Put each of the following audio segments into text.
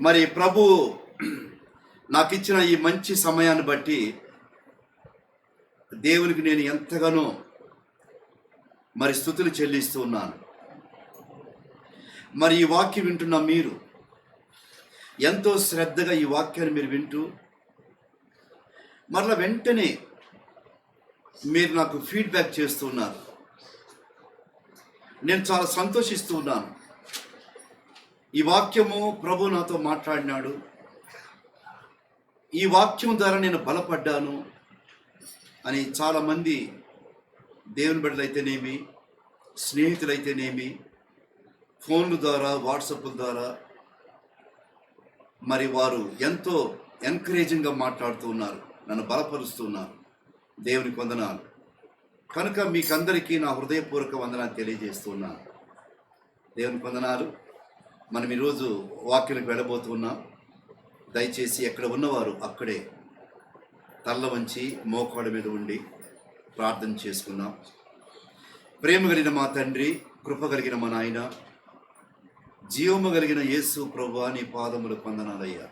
మరి ప్రభు నాకు ఇచ్చిన ఈ మంచి సమయాన్ని బట్టి దేవునికి నేను ఎంతగానో మరి స్తుతులు చెల్లిస్తూ ఉన్నాను. మరి ఈ వాక్యం వింటున్న మీరు ఎంతో శ్రద్ధగా ఈ వాక్యాన్ని మీరు వింటూ మరలా వెంటనే మీరు నాకు ఫీడ్బ్యాక్ చేస్తున్నారు. నేను చాలా సంతోషిస్తూ ఉన్నాను. ఈ వాక్యము ప్రభు నాతో మాట్లాడినాడు. ఈ వాక్యం ద్వారా నేను బలపడ్డాను అని చాలామంది దేవుని బిడ్డలైతేనేమి, స్నేహితులైతేనేమి, ఫోన్ల ద్వారా, వాట్సాప్ల ద్వారా మరి వారు ఎంతో ఎంకరేజింగ్గా మాట్లాడుతూ ఉన్నారు, నన్ను బలపరుస్తున్నారు. దేవునికి వందనాలు. కనుక మీకందరికీ నా హృదయపూర్వక వందనాలు తెలియజేస్తున్నాను. దేవునికి వందనాలు. మనం ఈరోజు వాక్యానికి వెళ్ళబోతున్నాం. దయచేసి ఎక్కడ ఉన్నవారు అక్కడే తల్ల వంచి మోకాళ్ళ మీద ఉండి ప్రార్థన చేసుకుందాం. ప్రేమ కలిగిన మా తండ్రి, కృప కలిగిన మా నాయన, జీవము కలిగిన యేసు ప్రభువా, నీ పాదములు వందనాలయ్యా.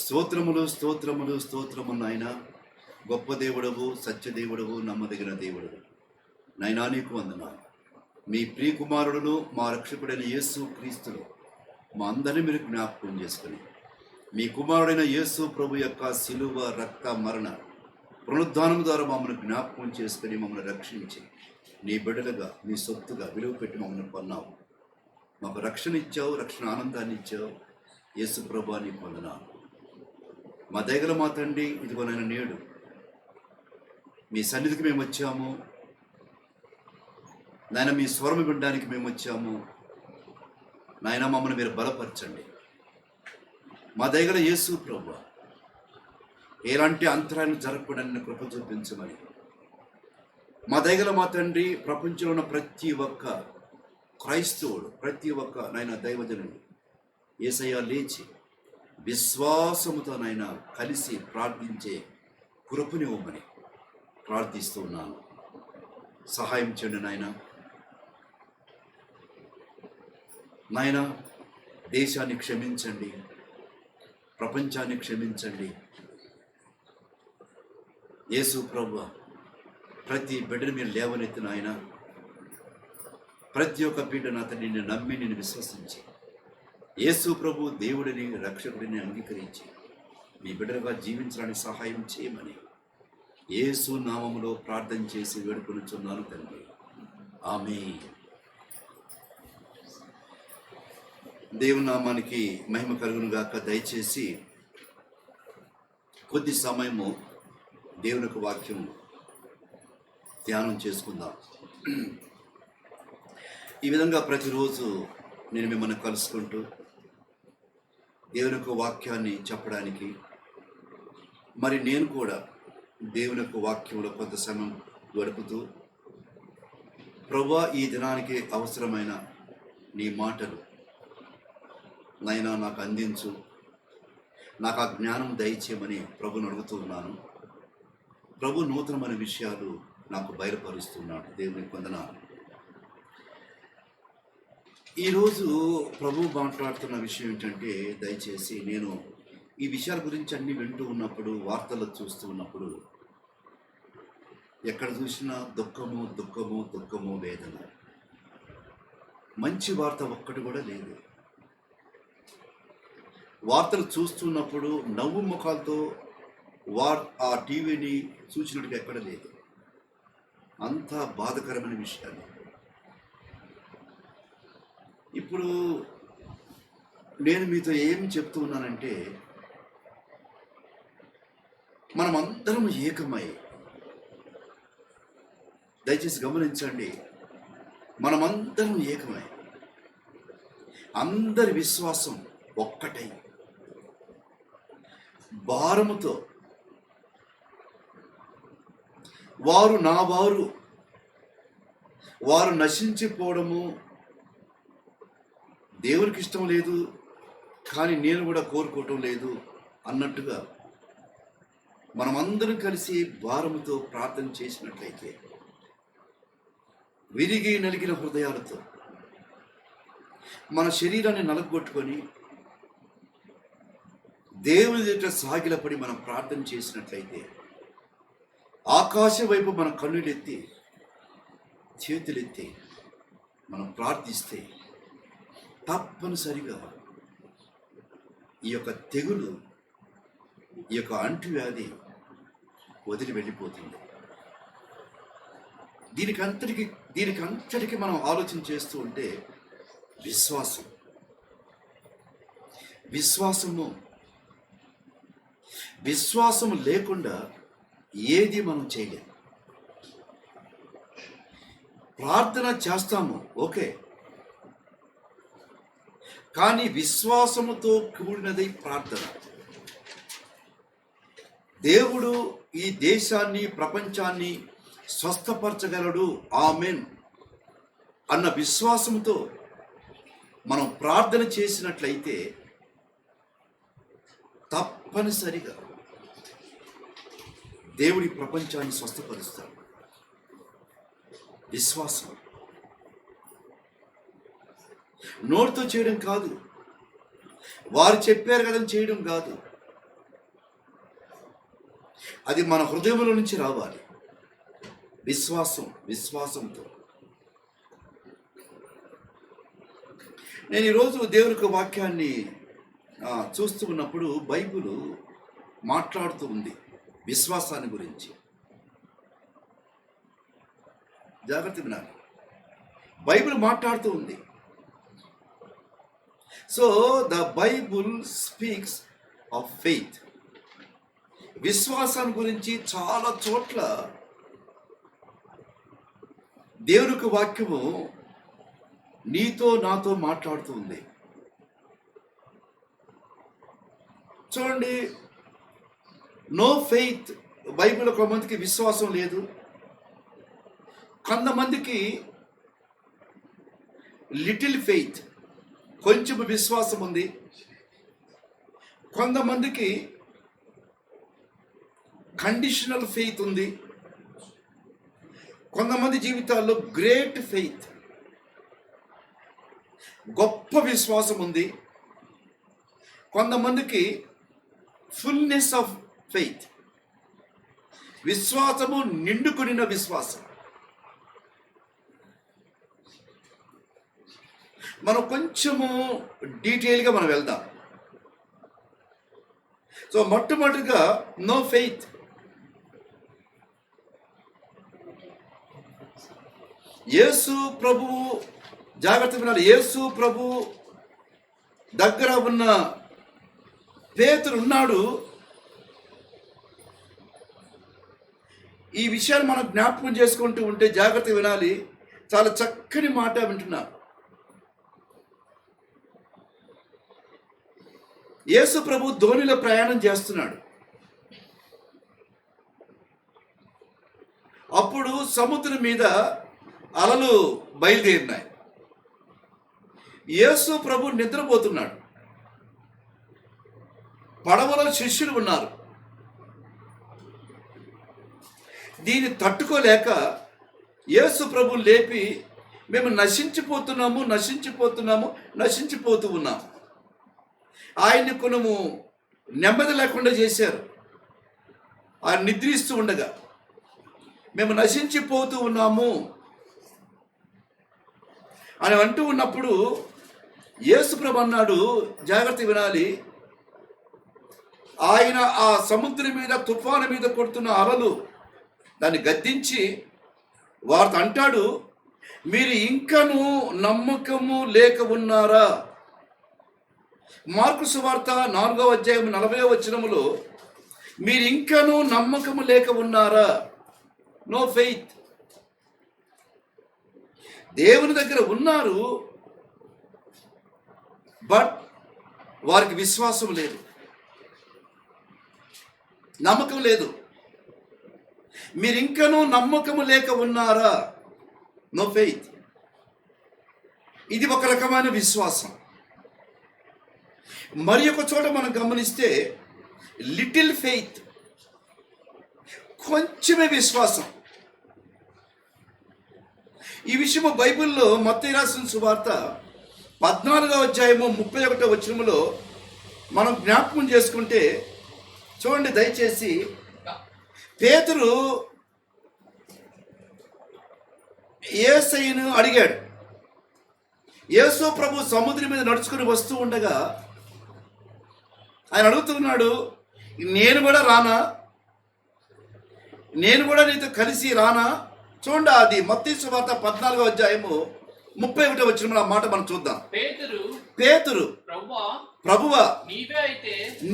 స్తోత్రములు స్తోత్రములు స్తోత్రము నాయన. గొప్ప దేవుడవు, సత్యదేవుడవు, నమ్మదగిన దేవుడవు నాయనా, నీకు వందనాలు. మీ ప్రియకుమారుడును మా రక్షకుడైన యేసు క్రీస్తులు మా అందరినీ మీరు జ్ఞాపకం చేసుకుని, మీ కుమారుడైన యేసు ప్రభు యొక్క శిలువ, రక్త, మరణ, పునరుద్ధానం ద్వారా మమ్మల్ని జ్ఞాపకం చేసుకుని మమ్మల్ని రక్షించి నీ బిడ్డలుగా, నీ సొత్తుగా విలువ పెట్టి మమ్మల్ని కొన్నావు. మాకు రక్షణ ఇచ్చావు, రక్షణ ఆనందాన్ని ఇచ్చావు. యేసు ప్రభు నీకు వందనాలు. మా దగ్గర మా తండ్రి, ఇదిగోనైనా నేడు మీ సన్నిధికి మేము వచ్చాము నాయన. మీ స్వరం వినడానికి మేము వచ్చాము నాయన. మమ్మల్ని మీరు బలపరచండి. మా దగ్గర యేసు ప్రభువా, ఎలాంటి అంతరాయం జరగకూడని కృప చూపించమని మా దగ్గర మా తండ్రి, ప్రపంచంలో ఉన్న ప్రతి ఒక్క క్రైస్తవుడు, ప్రతి ఒక్క నాయన దైవజనుడు యేసయ్య లేచి విశ్వాసముతో నాయన కలిసి ప్రార్థించే కృపనివ్వమని ప్రార్థిస్తూ ఉన్నాను. సహాయం చేయండి నాయన. నాయన, దేశాన్ని క్షమించండి, ప్రపంచాన్ని క్షమించండి. యేసు ప్రభువా, ప్రతి బిడ్డను మీరు లేవనెత్తిన ఆయన, ప్రతి ఒక్క బిడ్డను అతను నిన్ను నమ్మి, నిన్ను విశ్వసించి యేసు ప్రభు దేవుడిని, రక్షకుడిని అంగీకరించి మీ బిడ్డలుగా జీవించడానికి సహాయం చేయమని యేసు నామములో ప్రార్థన చేసి వేడుకొనుచున్నాను తండ్రి. ఆమేన్. దేవుని నామానికి మహిమ కలుగును గాక. దయచేసి కొద్ది సమయము దేవుని యొక్క వాక్యం ధ్యానం చేసుకుందాం. ఈ విధంగా ప్రతిరోజు నేను మిమ్మల్ని కలుసుకుంటూ దేవుని యొక్క వాక్యాన్ని చెప్పడానికి, మరి నేను కూడా దేవుని యొక్క వాక్యంలో కొంత సమయం గడుపుతూ, ప్రభువా, ఈ దినానికి అవసరమైన నీ మాటలు నైనా నాకు అందించు, నాకు ఆ జ్ఞానం దయచేయమని ప్రభుని అడుగుతూ ఉన్నాను. ప్రభు నూతనమైన విషయాలు నాకు బయలుపరుస్తున్నాడు. దేవునికి వందనాలు. ఈరోజు ప్రభు మాట్లాడుతున్న విషయం ఏంటంటే, దయచేసి నేను ఈ విషయాల గురించి అన్నీ వింటూ ఉన్నప్పుడు, వార్తలు చూస్తూ ఉన్నప్పుడు ఎక్కడ చూసినా దుఃఖము దుఃఖము దుఃఖము, వేదన. మంచి వార్త ఒక్కటి కూడా లేదు. వార్తలు చూస్తున్నప్పుడు నవ్వు ముఖాలతో ఆ టీవీని చూసినట్టుగా ఎక్కడ లేదు. అంత బాధకరమైన విషయాలు. ఇప్పుడు నేను మీతో ఏమి చెప్తూ ఉన్నానంటే, మనమందరం ఏకమై, దయచేసి గమనించండి, మనమందరం ఏకమై, అందరి విశ్వాసం ఒక్కటై, భారముతో వారు నా వారు, వారు నశించిపోవడము దేవునికి ఇష్టం లేదు, కానీ నేను కూడా కోరుకోవటం లేదు అన్నట్టుగా మనమందరం కలిసి భారముతో ప్రార్థన చేసినట్లయితే, విరిగి నలిగిన హృదయాలతో మన శరీరాన్ని నలగొట్టుకొని దేవుని దగ్గర సాగిలపడి మనం ప్రార్థన చేసినట్లయితే, ఆకాశం వైపు మన కన్నులెత్తి చేతులెత్తి మనం ప్రార్థిస్తే తప్పనిసరిగా ఈ యొక్క తెగులు, ఈ యొక్క అంటువ్యాధి వదిలి వెళ్ళిపోతుంది. దీనికంతటికి మనం ఆలోచన చేస్తూ ఉంటే విశ్వాసము లేకుండా ఏది మనం చేయలేం. ప్రార్థన చేస్తాము, ఓకే, కానీ విశ్వాసముతో కూడినది ప్రార్థన. దేవుడు ఈ దేశాన్ని, ప్రపంచాన్ని స్వస్థపరచగలడు, ఆమెన్ అన్న విశ్వాసంతో మనం ప్రార్థన చేసినట్లయితే తప్పనిసరిగా దేవుడి ప్రపంచాన్ని స్వస్థపరుస్తాడు. విశ్వాసం నోటితో చేయడం కాదు, వారు చెప్పారు కదా చేయడం కాదు, అది మన హృదయంలో నుంచి రావాలి. విశ్వాసంతో. నేను ఈరోజు దేవుని యొక్క వాక్యాన్ని చూస్తూ ఉన్నప్పుడు బైబిల్ మాట్లాడుతూ ఉంది విశ్వాసాన్ని గురించి. జాగ్రత్త వినాలి, బైబిల్ మాట్లాడుతూ ఉంది. So the Bible speaks of faith. విశ్వాసాన్ని గురించి చాలా చోట్ల దేవుని యొక్క వాక్యము నీతో నాతో మాట్లాడుతూ ఉంది. చూడండి, నో ఫెయిత్, బైబిల్ కొంతమందికి విశ్వాసం లేదు, కొంతమందికి లిటిల్ ఫెయిత్, కొంచెం విశ్వాసం ఉంది, కొంతమందికి కండిషనల్ ఫెయిత్ ఉంది, కొంతమంది జీవితాల్లో గ్రేట్ ఫెయిత్, గొప్ప విశ్వాసం ఉంది, కొంతమందికి ఫుల్నెస్ ఆఫ్ ఫెయిత్, విశ్వాసము నిండుకొనిన విశ్వాసం. మనం కొంచెము డీటెయిల్గా మనం వెళ్దాం. సో మొట్టమొదటిగా నో ఫెయిత్. యేసు ప్రభువు, జాగ్రత్త వినాలి, యేసు ప్రభువు దగ్గర ఉన్న పేతురు ఉన్నాడు. ఈ విషయాన్ని మనం జ్ఞాపకం చేసుకుంటూ ఉంటే జాగ్రత్త వినాలి, చాలా చక్కని మాట వింటున్నా. యేసు ప్రభు ధోనిలో ప్రయాణం చేస్తున్నాడు. అప్పుడు సముద్రం మీద అలలు బయలుదేరినాయి. యేసు ప్రభు నిద్రపోతున్నాడు. పడవలో శిష్యులు ఉన్నారు. దీన్ని తట్టుకోలేక యేసు ప్రభు లేపి, మేము నశించిపోతూ ఉన్నాము. ఆయన్ని కొనము నెమ్మది లేకుండా చేశారు. ఆయన నిద్రిస్తూ ఉండగా మేము నశించిపోతూ ఉన్నాము అని అంటూ ఉన్నప్పుడు యేసుప్రభు అన్నాడు, జాగ్రత్త వినాలి, ఆయన ఆ సముద్రం మీద, తుఫాను మీద కొడుతున్న అలలు దాన్ని గద్దించి వారితో అంటాడు, మీరు ఇంకనూ నమ్మకము లేక ఉన్నారా? మార్కు సువార్త 4వ అధ్యాయం 40వ వచనములో మీరు ఇంకనూ నమ్మకము లేక ఉన్నారా? No faith. దేవుని దగ్గర ఉన్నారు, బట్ వారికి విశ్వాసం లేదు, నమ్మకం లేదు. మీరు ఇంకనూ నమ్మకము లేక ఉన్నారా? No faith. ఇది ఒక రకమైన విశ్వాసం. మరి ఒక చోట మనం గమనిస్తే లిటిల్ ఫెయిత్, కొంచెమే విశ్వాసం. ఈ విషయము బైబిల్లో మత్తయి రాసిన సువార్త 14వ అధ్యాయము 31వ వచనములో మనం జ్ఞాపకం చేసుకుంటే చూడండి దయచేసి, పేతురు యేసయ్యను అడిగాడు. యేసు ప్రభు సముద్రం మీద నడుచుకుని వస్తూ ఉండగా ఆయన అడుగుతున్నాడు, నేను కూడా రానా, నేను కూడా నీతో కలిసి రానా? చూడండి, అది మత్తయి సువార్త 14వ అధ్యాయము 31వ వచనంలో ఆ మాట మనం చూద్దాం. పేతురు ప్రభువా,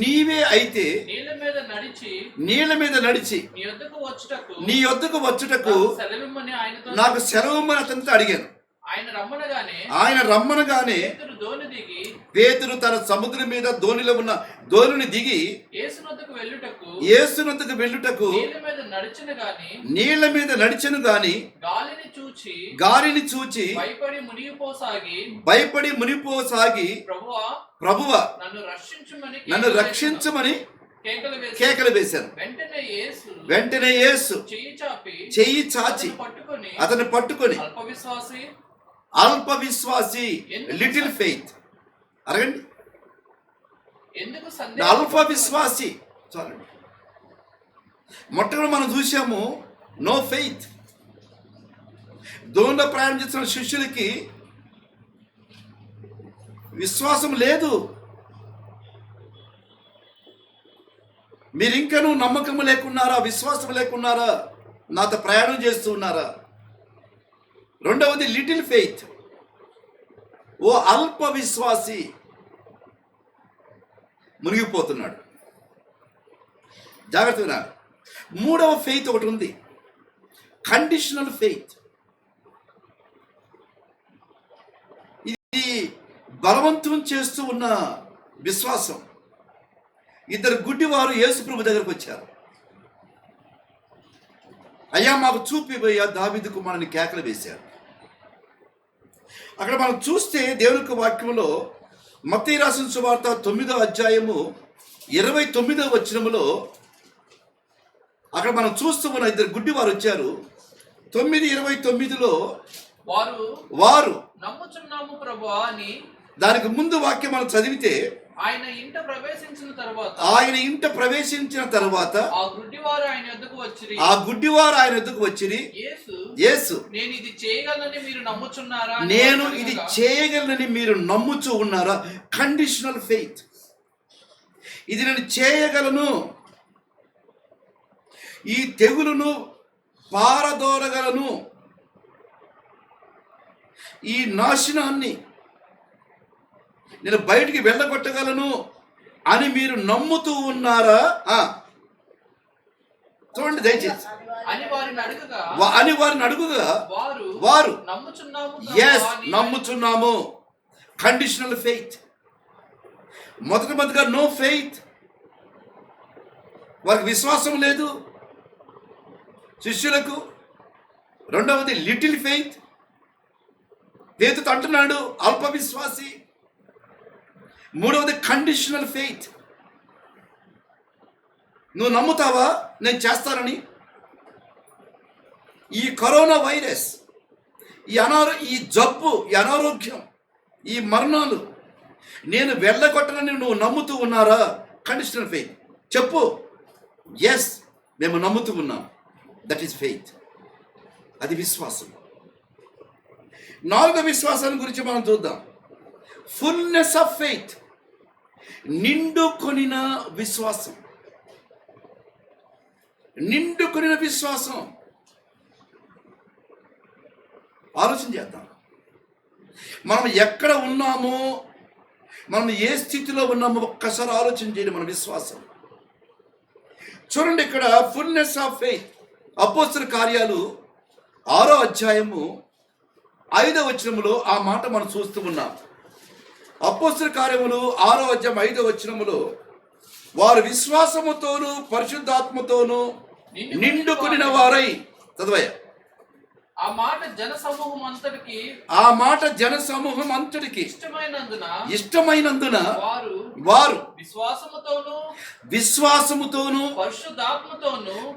నీవే అయితే నీళ్ళ మీద నడిచి నీ యొద్దకు వచ్చుటకు నాకు సెలవిమ్మని అతనితో అడిగాను. ఆయన రమ్మనగానే పేతురు తన సముద్రం మీద దోణిని దిగి యేసునొద్దకు వెళ్ళుటకు నీళ్ల మీద నడిచెను గాని గాలిని చూచి భయపడి మునిగిపోసాగి ప్రభువా నన్ను రక్షించమని కేకలు వేశాను. వెంటనే యేసు చెయ్యి చాచి అతను పట్టుకొని అల్ప విశ్వాసి, లిటిల్ ఫెయిత్, అరగండి, అల్ప విశ్వాసి. చాలండి. మొట్టమొదటి మనం చూసాము నో ఫెయిత్. దోణిలో ప్రయాణం చేస్తున్న శిష్యులకి విశ్వాసం లేదు. మీరు ఇంకనూ నమ్మకం లేకున్నారా, విశ్వాసం లేకున్నారా, నాతో ప్రయాణం చేస్తూ ఉన్నారా? రెండవది లిటిల్ ఫెయిత్, ఓ అల్ప విశ్వాసి, మునిగిపోతున్నాడు. జాగ్రత్త వినాలి. మూడవ ఫెయిత్ ఒకటి ఉంది, కండిషనల్ ఫెయిత్. ఇది బలవంతం చేస్తూ ఉన్న విశ్వాసం. ఇద్దరు గుడ్డివారు యేసు ప్రభు దగ్గరకు వచ్చారు. అయ్యా మాకు చూపిపోయా దావీదు కుమారుని కేకలు వేశారు. అక్కడ మనం చూస్తే దేవుని యొక్క వాక్యంలో మత్తయి రాసిన సువార్త 9వ అధ్యాయము 29వ వచనములో అక్కడ మనం చూస్తూ ఉన్న ఇద్దరు గుడ్డివారు వచ్చారు. 9:29లో వారు నమ్ముచున్నాము ప్రభువా అని, దానికి ముందు వాక్యం మనం చదివితే ఆయన ఇంట ప్రవేశించిన తరువాత ఆ గుడ్డివారు ఆయన యొద్దకు వచ్చిరి. యేసు నేను ఇది చేయగలనని మీరు నమ్ముచూ ఉన్నారా? Conditional faith. ఇది నేను చేయగలను, ఈ తెగులును పారదోలగలను, ఈ నాశనాన్ని నేను బయటికి వెళ్ళగొట్టగలను అని మీరు నమ్ముతూ ఉన్నారా? చూడండి దయచేసి. అని వారిని అడుగుగా వారు నమ్ముచున్నాము. Conditional faith. మొదటిగా నో ఫెయిత్, వారికి విశ్వాసం లేదు శిష్యులకు. రెండవది లిటిల్ ఫెయిత్, పేతురు అంటున్నాడు అల్ప విశ్వాసి. మూడవది కండిషనల్ ఫెయిత్, నువ్వు నమ్ముతావా నేను చేస్తానని? ఈ కరోనా వైరస్, ఈ జబ్బు, ఈ అనారోగ్యం, ఈ మరణాలు నేను వెళ్ళగొట్టనని నువ్వు నమ్ముతూ ఉన్నారా? Conditional faith. చెప్పు, ఎస్ మేము నమ్ముతూ ఉన్నాం. That is faith. అది విశ్వాసం. నాలుగో విశ్వాసాన్ని గురించి మనం చూద్దాం. ఫుల్నెస్ ఆఫ్ ఫెయిత్, నిండుకొనిన విశ్వాసం. నిండుకొనిన విశ్వాసం. ఆలోచన చేద్దాం. మనం ఎక్కడ ఉన్నామో, మనం ఏ స్థితిలో ఉన్నామో ఒక్కసారి ఆలోచన చేయండి. మన విశ్వాసం చూడండి. ఇక్కడ ఫుల్నెస్ ఆఫ్ ఫెయిత్, అపోస్తలుల కార్యాలు 6వ అధ్యాయము 5వ వచనములో ఆ మాట మనం చూస్తూ ఉన్నాం. అపోస్తలుల కార్యములు 6వ అధ్యాయం 5వ వచనములో వారు విశ్వాసముతోను పరిశుద్ధాత్మతోను నిండుకొనిన వారై, చదవయ్య. ఆ మాట జన సమూహం అంతటికి ఇష్టమైనందున వారు విశ్వాసముతోను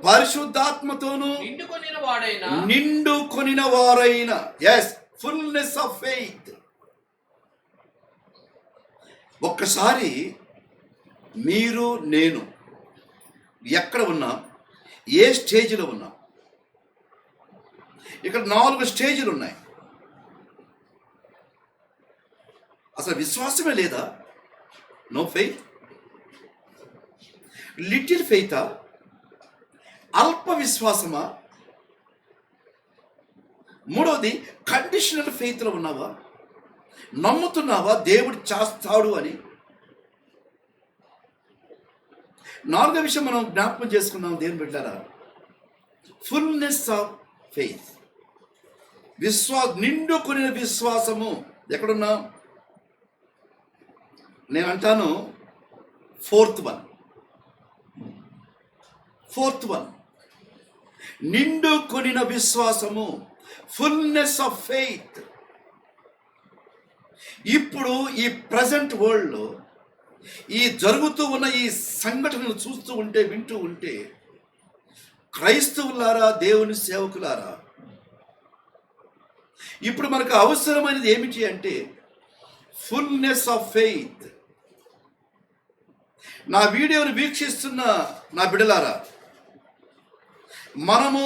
పరిశుద్ధాత్మతోను నిండుకొనిన వారైన. yes, fullness of faith. ఒక్కసారి మీరు నేను ఎక్కడ ఉన్నాం, ఏ స్టేజ్లో ఉన్నాం? ఇక్కడ 4 స్టేజ్లు ఉన్నాయి. అసలు విశ్వాసమే లేదా? No faith. లిటిల్ ఫెయితా? అల్ప విశ్వాసమా? మూడవది కండిషనల్ ఫెయిత్లో ఉన్నావా? నమ్ముతున్నావా దేవుడు చేస్తాడు అని? 4వ విషయం మనం జ్ఞాపకం చేసుకున్నాం దేవుని బిడ్డలారా, ఫుల్నెస్ ఆఫ్ ఫెయిత్. నిండుకునే విశ్వాసము. ఎక్కడున్నా? నేను అంటాను ఫోర్త్ వన్, నిండుకొనిన విశ్వాసము, ఫుల్నెస్ ఆఫ్ ఫెయిత్. ఇప్పుడు ఈ ప్రజెంట్ వరల్డ్లో ఈ జరుగుతూ ఉన్న ఈ సంఘటనలు చూస్తూ ఉంటే, వింటూ ఉంటే, క్రైస్తవులారా, దేవుని సేవకులారా, ఇప్పుడు మనకు అవసరమైనది ఏమిటి అంటే ఫుల్నెస్ ఆఫ్ ఫెయిత్. నా వీడియోను వీక్షిస్తున్న నా బిడ్డలారా, మనము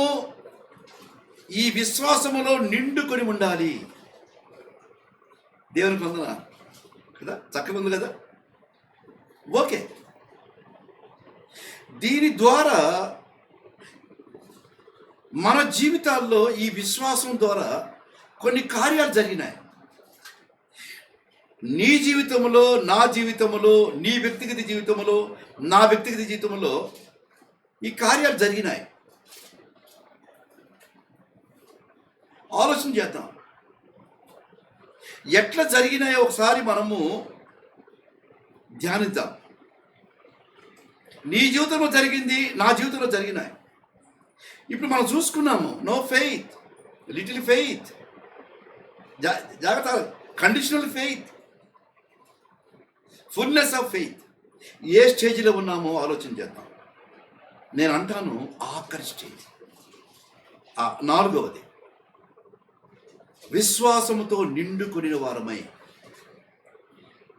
ఈ విశ్వాసములో నిండుకొని ఉండాలి. దేవునికి వందన కదా, చక్కగా ఉంది కదా, ఓకే. దీని ద్వారా మన జీవితాల్లో ఈ విశ్వాసం ద్వారా కొన్ని కార్యాలు జరిగినాయి. నీ జీవితంలో, నా జీవితంలో, నీ వ్యక్తిగత జీవితంలో, నా వ్యక్తిగత జీవితంలో ఈ కార్యాలు జరిగినాయి. ఆలోచన చేద్దాం, ఎట్లా జరిగినాయో ఒకసారి మనము ధ్యానిద్దాం. నీ జీవితంలో జరిగింది, నా జీవితంలో జరిగినాయి. ఇప్పుడు మనం చూసుకున్నాము, నో ఫెయిత్, లిటిల్ ఫెయిత్, జాగ్రత్త, conditional faith, fullness of faith. ఏ స్టేజ్లో ఉన్నామో ఆలోచన చేద్దాం. నేను అంటాను ఆఖరి స్టేజ్, 4వది, విశ్వాసముతో నిండుకుని వారమై.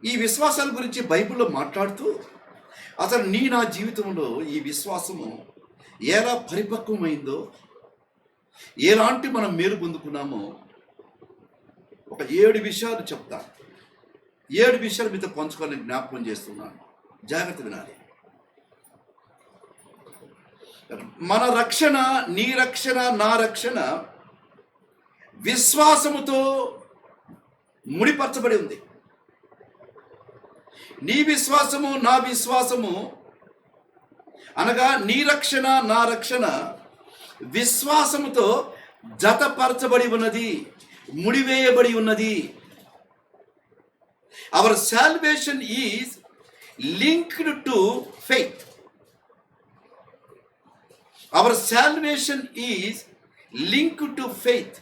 ఈ విశ్వాసాల గురించి బైబిల్లో మాట్లాడుతూ అసలు నా జీవితంలో ఈ విశ్వాసము ఎలా పరిపక్వమైందో, ఎలాంటి మనం మేలు పొందుకున్నామో ఒక 7 విషయాలు చెప్తా. 7 విషయాలు మీతో పంచుకోవాలని జ్ఞాపకం చేస్తున్నాను. జాగ్రత్త వినాలి. మన రక్షణ, నీ రక్షణ, నా రక్షణ విశ్వాసముతో ముడిపరచబడి ఉంది. నీ విశ్వాసము, నా విశ్వాసము అనగా నీ రక్షణ, నా రక్షణ విశ్వాసముతో జతపరచబడి ఉన్నది, ముడివేయబడి ఉన్నది. Hour salvation is linked to faith. Hour salvation is linked to faith.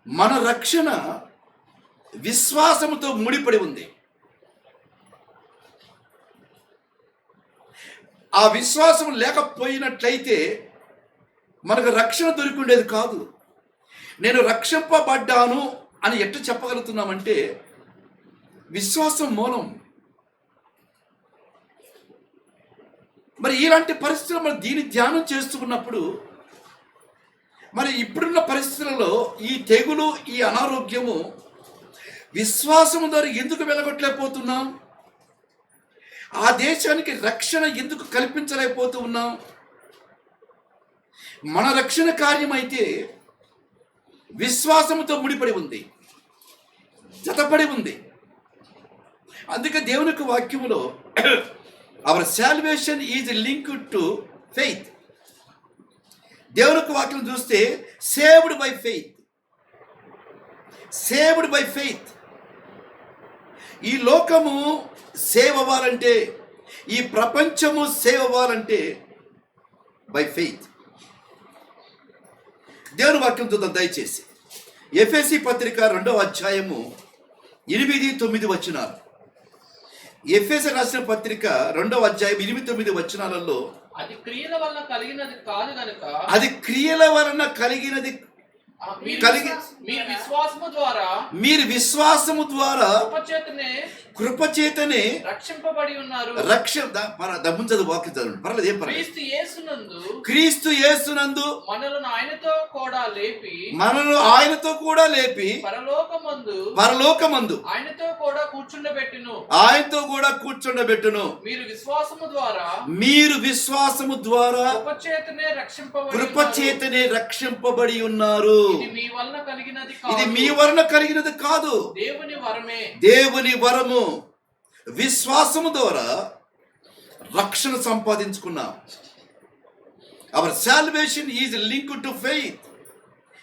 మన రక్షణ విశ్వాసముతో ముడిపడి ఉంది. ఆ విశ్వాసం లేకపోయినట్లయితే మనకు రక్షణ దొరికి ఉండేది కాదు. నేను రక్షింపబడ్డాను అని ఎట్లా చెప్పగలుగుతున్నామంటే విశ్వాసం మూలం. మరి ఇలాంటి పరిస్థితులు మనం దీన్ని ధ్యానం చేస్తున్నప్పుడు, మరి ఇప్పుడున్న పరిస్థితులలో ఈ తెగులు, ఈ అనారోగ్యము విశ్వాసము ద్వారా ఎందుకు వెలగొట్టలేకపోతున్నాం? ఆ దేశానికి రక్షణ ఎందుకు కల్పించలేకపోతూ ఉన్నాం? మన రక్షణ కార్యం అయితే విశ్వాసముతో ముడిపడి ఉంది, జతపడి ఉంది. అందుకే దేవుని యొక్క వాక్యములో hour salvation is linked to faith. దేవుని యొక్క వాక్యం చూస్తే saved by faith, saved by faith. ఈ లోకము సేవ్ అవ్వాలంటే, ఈ ప్రపంచము సేవ్ అవ్వాలంటే బై ఫెయిత్. దేవుని వాక్యం చూద్దాం దయచేసి. ఎఫెసీ పత్రిక 2వ అధ్యాయము 8-9 వచనాలు. ఎఫెసీ రాసిన పత్రిక 2వ అధ్యాయం 8-9 వచనాలలో అది క్రియల వలన కలిగినది కాదు గనుక, అది క్రియల వలన కలిగినది కలిగి మీరు విశ్వాసము ద్వారా మీరు విశ్వాసము ద్వారా కృపచేతనే కృపచేతనే రక్షింపబడి ఉన్నారు. ముందు వాక్యం చదవండి, పర్లేదు, ఏం పర్లేదు. క్రీస్తు యేసునందు క్రీస్తు యేసునందు మనలను ఆయనతో కూడా లేపి మనను ఆయనతో కూడా లేపి పరలోకమందు ఆయనతో కూడా కూర్చుండబెట్టును. ఆయనతో కూడా కూర్చుండబెట్టును. మీరు విశ్వాసము ద్వారా కృపచేతనే రక్షింపబడి ఉన్నారు. ఇది మీ వలన కలిగినది కాదు, ఇది మీ వలన కలిగినది కాదు, దేవుని వరమే. దేవుని వరము. విశ్వాసము ద్వారా రక్షణ సంపాదించుకున్నాం. Our salvation is linked to faith,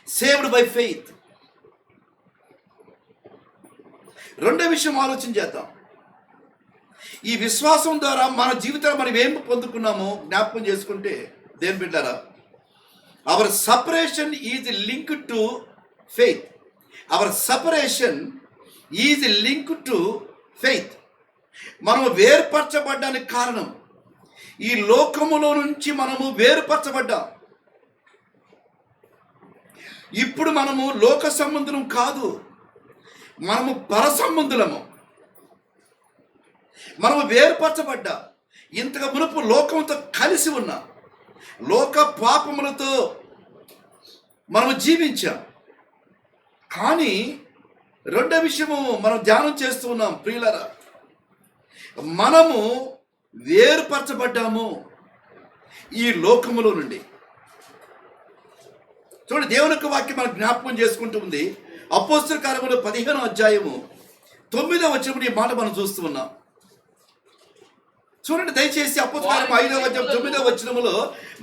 saved by faith. రెండో విషయం ఆలోచన చేద్దాం. ఈ విశ్వాసం ద్వారా మన జీవితంలో మనం ఏం పొందుకున్నామో జ్ఞాపకం చేసుకుంటే, దేని బిడ్డారా, our separation is linked to faith. Our separation is linked to faith. మనము వేరుపరచబడ్డానికి కారణం, ఈ లోకములో నుంచి మనము వేరుపరచబడ్డాం. ఇప్పుడు మనము లోక సంబంధులం కాదు, మనము పర సంబంధులము. మనము వేరుపరచబడ్డా. ఇంతకు మునుపు లోకంతో కలిసి ఉన్నాం, లోక పాపములతో మనము జీవించాం. కానీ రెండో విషయము మనం ధ్యానం చేస్తూ ఉన్నాం ప్రియులరా, మనము వేరుపరచబడ్డాము ఈ లోకములో నుండి. చూడండి, దేవుని యొక్క వాక్యం మనకు జ్ఞాపకం చేసుకుంటూ ఉంది. అపోస్తల కార్యములు 15వ అధ్యాయము 9వ వచనములో ఈ మాట మనం చూస్తూ ఉన్నాం. చూడండి దయచేసి, అపోస్తల కార్యం 5వ అధ్యాయం 9వ వచనములో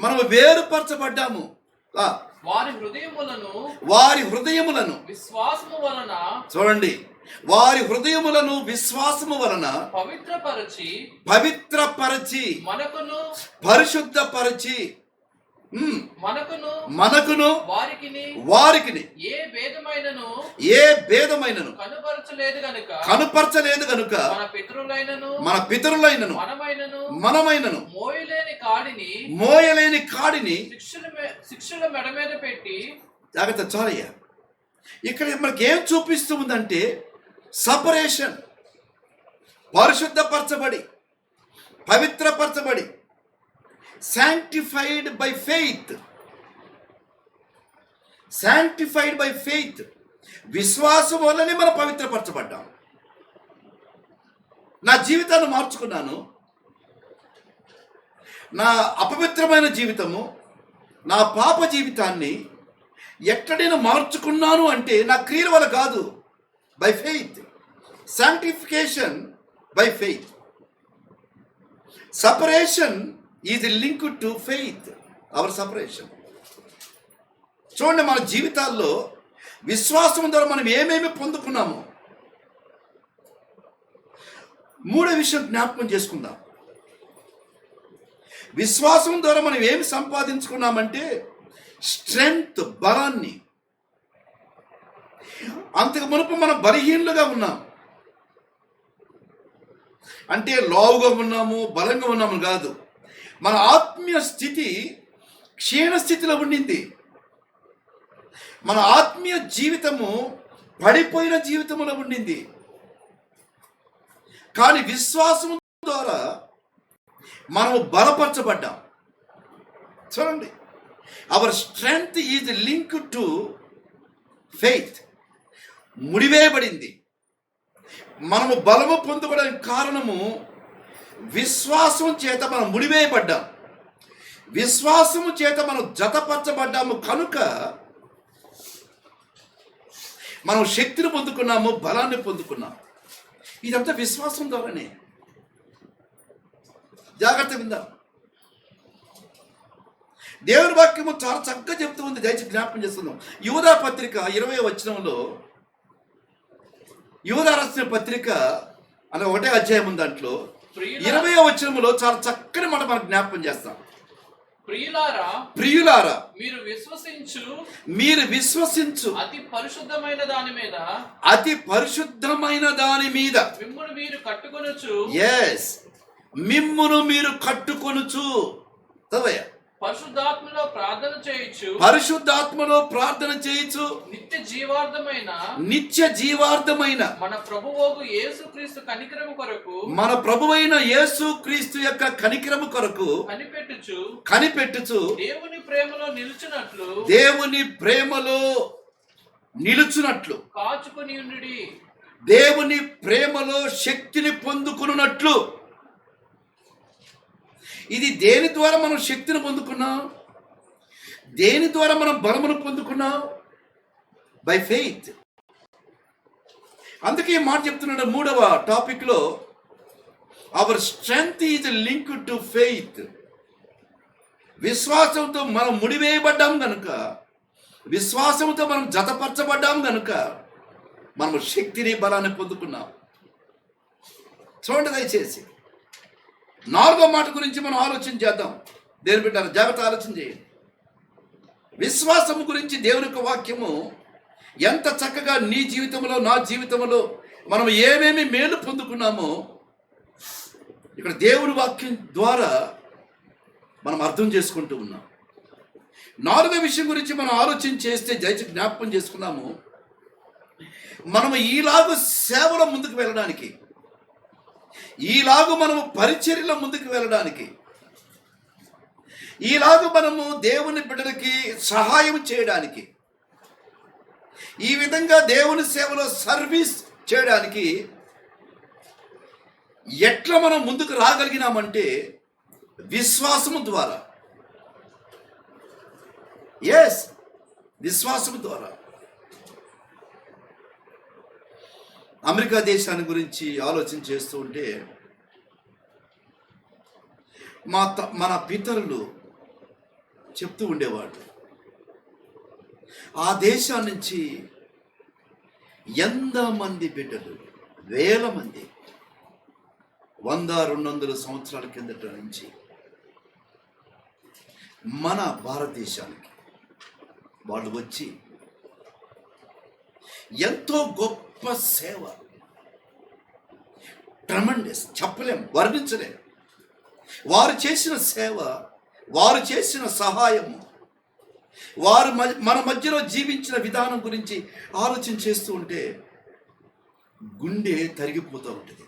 మనము వేరుపరచబడ్డాము. వారి హృదయములను విశ్వాసము వలన, చూడండి, వారి హృదయములను విశ్వాసము వలన పవిత్రపరచి మనకును పరిశుద్ధపరచి మనకును వారికిని ఏ భేదమైనను కనుపరచలేదు గనుక మన పితరులైనను మనమైనను మోయలేని కాడిని శిక్షల మెడ మీద పెట్టి. జాగ్రత్త, చాలయ్యా. ఇక్కడ మనకి ఏం చూపిస్తూ ఉందంటే, separation, పరిశుద్ధపరచబడి పవిత్రపరచబడి, sanctified by faith. sanctified by faith. విశ్వాసం వల్లనే మనం పవిత్రపరచబడ్డాం. నా జీవితాన్ని మార్చుకున్నాను. నా అపవిత్రమైన జీవితము, నా పాప జీవితాన్ని ఎక్కడైనా మార్చుకున్నాను అంటే నా క్రియల వల్ల కాదు, by faith. sanctification by faith. separation is linked to faith. our separation. చూడండి, మన జీవితాల్లో విశ్వాసం ద్వారా మనం ఏమేమి పొందుకున్నామో మూడో విషయం జ్ఞాపకం చేసుకుందాం. విశ్వాసం ద్వారా మనం ఏమి సంపాదించుకున్నామంటే స్ట్రెంగ్త్, బలాన్ని. అంతకు మునుపు మనం బలహీనులుగా ఉన్నాం, అంటే లావుగా ఉన్నాము, బలంగా ఉన్నాము కాదు. మన ఆత్మీయ స్థితి క్షీణ స్థితిలో ఉండింది. మన ఆత్మీయ జీవితము పడిపోయిన జీవితంలో ఉండింది. కానీ విశ్వాసం ద్వారా మనము బలపరచబడ్డాం. చూడండి, our strength is linked to faith. ముడివేయబడింది. మనము బలము పొందుకోవడానికి కారణము విశ్వాసం చేత మనం ముడివేయబడ్డాం, విశ్వాసము చేత మనం జతపరచబడ్డాము. కనుక మనం శక్తిని పొందుకున్నాము, బలాన్ని పొందుకున్నాము. ఇదంతా విశ్వాసం ద్వారానే. జాగ్రత్త విందాం. దేవుని వాక్యము చాలా చక్కగా చెప్తూ ఉంది. దయచేసి జ్ఞాపకం చేస్తున్నాం. యూదా పత్రిక 20వ వచనంలో, యూదా రాసిన పత్రిక అనే 1వ అధ్యాయం ఉంది. దాంట్లో 20వ వచనంలో చాలా చక్కని మాట మనకు జ్ఞాపకం చేస్తాం. ప్రియులారా, మీరు విశ్వసించు అతి పరిశుద్ధమైన దాని మీద మిమ్మును మీరు కట్టుకొనుచు. చదవయ్యా, పరిశుద్ధాత్మలో ప్రార్థన చేయొచ్చు పరిశుద్ధాత్మలో ప్రార్థన చేయొచ్చు నిత్య జీవార్థమైన మన ప్రభువైన యేసుక్రీస్తు కనికరము కొరకు మన ప్రభువైన యేసుక్రీస్తు యొక్క కనికరము కొరకు కనిపెట్టుచు దేవుని ప్రేమలో నిలుచున్నట్లు దేవుని ప్రేమలో నిలుచున్నట్లు కాచుకొని ఉండుడి. దేవుని ప్రేమలో శక్తిని పొందుకున్నట్లు. ఇది దేని ద్వారా మనం శక్తిని పొందుకున్నాం? దేని ద్వారా మనం బలమును పొందుకున్నాం? By faith. అందుకే ఈ మాట చెప్తున్నాడు 3వ టాపిక్ లో, hour strength is link to faith. విశ్వాసంతో మనం ముడివేయబడ్డాం గనుక, విశ్వాసంతో మనం జతపరచబడ్డాం గనుక మనము శక్తిని బలాన్ని పొందుకున్నాం. చూడండి దయచేసి 4వ మాట గురించి మనం ఆలోచన చేద్దాం. దేవుని బిడ్డలారా, జాగ్రత్త ఆలోచన చేయండి. విశ్వాసము గురించి దేవుని యొక్క వాక్యము ఎంత చక్కగా నీ జీవితంలో నా జీవితంలో మనం ఏమేమి మేలు పొందుకున్నామో ఇక్కడ దేవుని వాక్యం ద్వారా మనం అర్థం చేసుకుంటూ ఉన్నాం. 4వ విషయం గురించి మనం ఆలోచన చేస్తే దయచేసి జ్ఞాపకం చేసుకున్నాము. మనము ఈలాగు సేవలో ముందుకు వెళ్ళడానికి, ఈలాగు మనము పరిచర్యలో ముందుకు వెళ్ళడానికి, ఈలాగు మనము దేవుని బిడ్డలకి సహాయం చేయడానికి, ఈ విధంగా దేవుని సేవలో సర్వీస్ చేయడానికి ఎట్లా మనం ముందుకు రాగలిగినామంటే విశ్వాసము ద్వారా. ఎస్, విశ్వాసము ద్వారా. అమెరికా దేశాన్ని గురించి ఆలోచన చేస్తూ ఉంటే మన పితరులు చెప్తూ ఉండేవాడు, ఆ దేశం నుంచి ఎంతమంది బిడ్డలు, వేల మంది 100-200 సంవత్సరాల కిందట నుంచి మన భారతదేశానికి వాళ్ళు వచ్చి ఎంతో గొప్ప సేవ, ట్రమండస్, చెప్పలేం, వర్ణించలేం. వారు చేసిన సేవ, వారు చేసిన సహాయము, వారు మన మధ్యలో జీవించిన విధానం గురించి ఆలోచన చేస్తూ ఉంటే గుండె తరిగిపోతూ ఉంటుంది.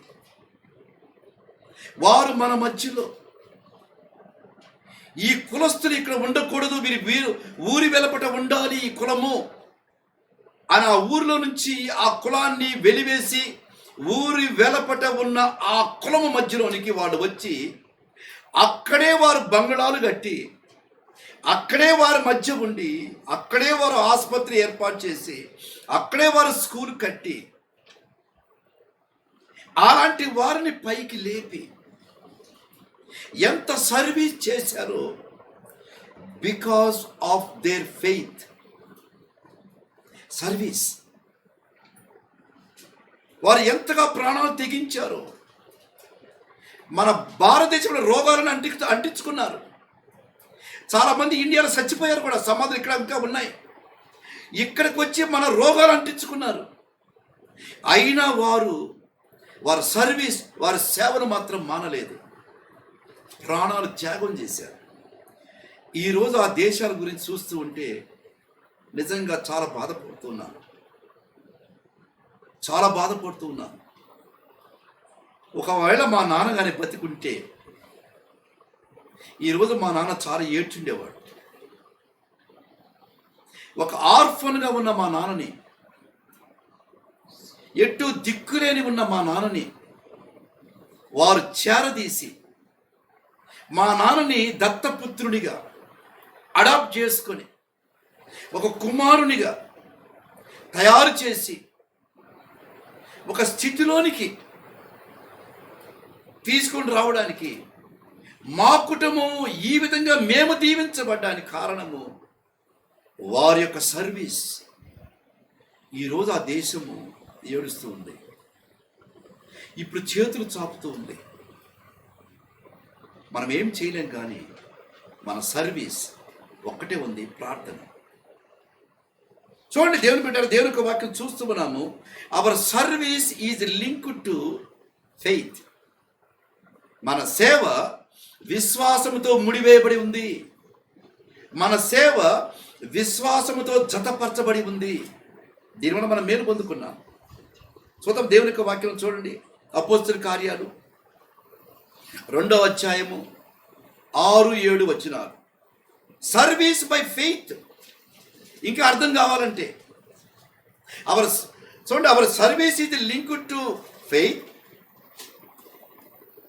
వారు మన మధ్యలో, ఈ కులస్తులు ఇక్కడ ఉండకూడదు, వీరు ఊరి వెలపట ఉండాలి ఈ కులము అని ఆ ఊరిలో నుంచి ఆ కులాన్ని వెలివేసి ఊరి వెలపట ఉన్న ఆ కులము మధ్యలోనికి వాళ్ళు వచ్చి అక్కడే వారు బంగళాలు కట్టి, అక్కడే వారి మధ్య ఉండి, అక్కడే వారు ఆసుపత్రి ఏర్పాటు చేసి, అక్కడే వారు స్కూల్ కట్టి, అలాంటి వారిని పైకి లేపి ఎంత సర్వీస్ చేశారో because of their faith. Service. వారు ఎంతగా ప్రాణాలు తెగించారో. మన భారతదేశంలో రోగాలను అంటించుకున్నారు. చాలామంది ఇండియాలో చచ్చిపోయారు కూడా, సమాధులు ఇక్కడ ఇంకా ఉన్నాయి. ఇక్కడికి వచ్చి మన రోగాలు అంటించుకున్నారు. అయినా వారి సర్వీస్, వారి సేవను మాత్రం మానలేదు. ప్రాణాలు త్యాగం చేశారు. ఈరోజు ఆ దేశాల గురించి చూస్తూ ఉంటే నిజంగా చాలా బాధపడుతున్నాను. ఒకవేళ మా నాన్నగారి బతికుంటే ఈరోజు మా నాన్న చాలా ఏడ్చుండేవాడు. ఒక ఆర్ఫన్గా ఉన్న మా నాన్నని, ఎటు దిక్కులేని ఉన్న మా నాన్నని వారు చేరదీసి మా నాన్నని దత్తపుత్రునిగా అడాప్ట్ చేసుకొని ఒక కుమారునిగా తయారు చేసి ఒక స్థితిలోనికి తీసుకొని రావడానికి, మా కుటుంబం ఈ విధంగా మేము దీవించబడ్డానికి కారణము వారి యొక్క సర్వీస్. ఈరోజు ఆ దేశము ఏడుస్తూ ఉంది. ఇప్పుడు చేతులు చాపుతూ ఉంది. మనం ఏం చేయలేం, కానీ మన సర్వీస్ ఒక్కటే ఉంది, ప్రార్థన. చూడండి దేవుని బిడ్డలారా, దేవుని యొక్క వాక్యం చూస్తూ ఉన్నాము. Our service is link to faith. మన సేవ విశ్వాసముతో ముడివేయబడి ఉంది. మన సేవ విశ్వాసముతో జతపరచబడి ఉంది. దీనివల్ల మనం మేలు పొందుకున్నాం. చూద్దాం దేవుని యొక్క వాక్యం చూడండి. అపోస్తలుల కార్యాలు 2వ అధ్యాయము 6-7 వచనాలు. Service by faith. ఇంకా అర్థం కావాలంటే చూడండి, అవర్ సర్వీస్ ఇది లింక్ టు ఫెయిత్.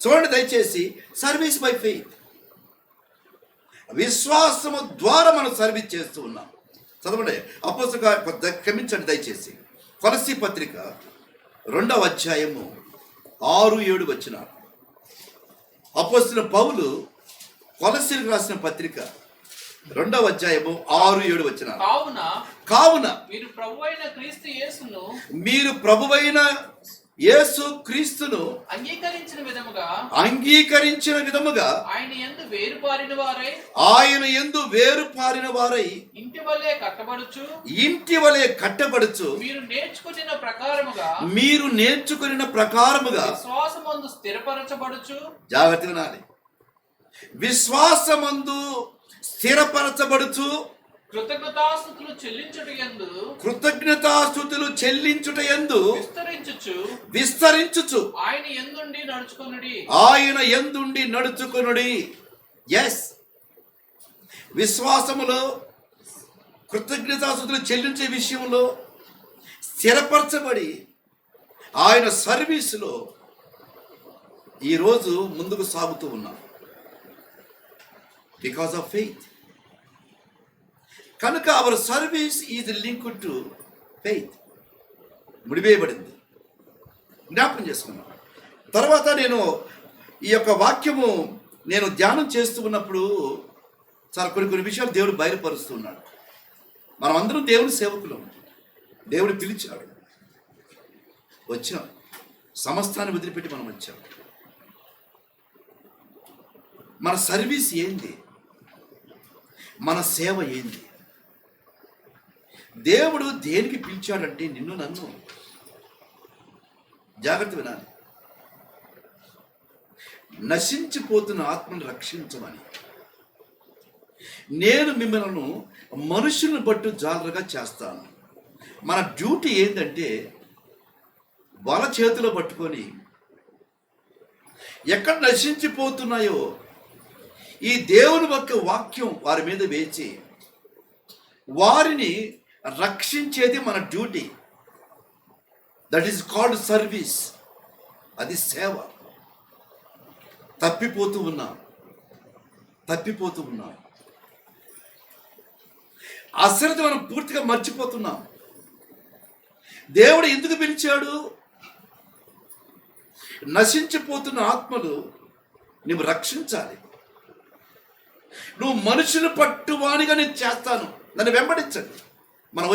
చూడండి దయచేసి, సర్వీస్ బై ఫెయిత్, విశ్వాసము ద్వారా మనం సర్వీస్ చేస్తూ ఉన్నాం. చదవండి అపోస్తలుల, క్షమించండి దయచేసి, కొలస్సీ పత్రిక 2వ అధ్యాయము 6-7 వచనాలు. అపోస్తలుడైన పౌలు కొలస్సీలకు రాసిన పత్రిక 2వ అధ్యాయము 6-7 వచనాలు. కావున మీరు ప్రభువైన యేసు క్రీస్తును అంగీకరించిన విధముగా ఆయన యందు వేరుపారిన వారై ఇంటి వలె కట్టబడుచు మీరు నేర్చుకున్న ప్రకారముగా విశ్వాసమందు జాగ్రత్తగా వినాలి. విశ్వాసమందు స్థిరపరచబడుచు కృతజ్ఞతాస్తుతులు చెల్లించుట యందు విస్తరించుచు ఆయన యందుండి నడుచుకొనుడి. ఎస్, విశ్వాసములో కృతజ్ఞతాస్తుతులు చెల్లించే విషయంలో స్థిరపరచబడి ఆయన సర్వీసులో ఈరోజు ముందుకు సాగుతూ ఉన్నాం. Because of faith. కనుక our service is link to faith. ముడివేయబడింది. జ్ఞాపకం చేసుకున్నాం. తర్వాత నేను ఈ యొక్క వాక్యము నేను ధ్యానం చేస్తూ ఉన్నప్పుడు చాలా కొన్ని విషయాలు దేవుడు బయలుపరుస్తున్నాడు. మనం అందరం దేవుని సేవకులం. దేవుడు పిలిచాడు, వచ్చాం. సమస్తాన్ని వదిలిపెట్టి మనం వచ్చాం. మన సర్వీస్ ఏంది? మన సేవ ఏంది? దేవుడు దేనికి పిలిచాడంటే నిన్ను నన్ను, జాగ్రత్త వినాలి, నశించిపోతున్న ఆత్మను రక్షించమని. నేను మిమ్మల్ని మనుషులను బట్టు జాగ్రత్తగా చేస్తాను. మన డ్యూటీ ఏంటంటే వల చేతిలో పట్టుకొని ఎక్కడ నశించిపోతున్నాయో ఈ దేవుని యొక్క వాక్యం వారి మీద వేచి వారిని రక్షించేది మన duty. That is called service. అది సేవ. తప్పిపోతూ ఉన్నాం. అసలు మనం పూర్తిగా మర్చిపోతున్నాం. దేవుడు ఎందుకు పిలిచాడు? నశించిపోతున్న ఆత్మలు నువ్వు రక్షించాలి. నువ్వు మనుషులు పట్టువానిగా నేను చేస్తాను, నన్ను వెంబడించండి. మనం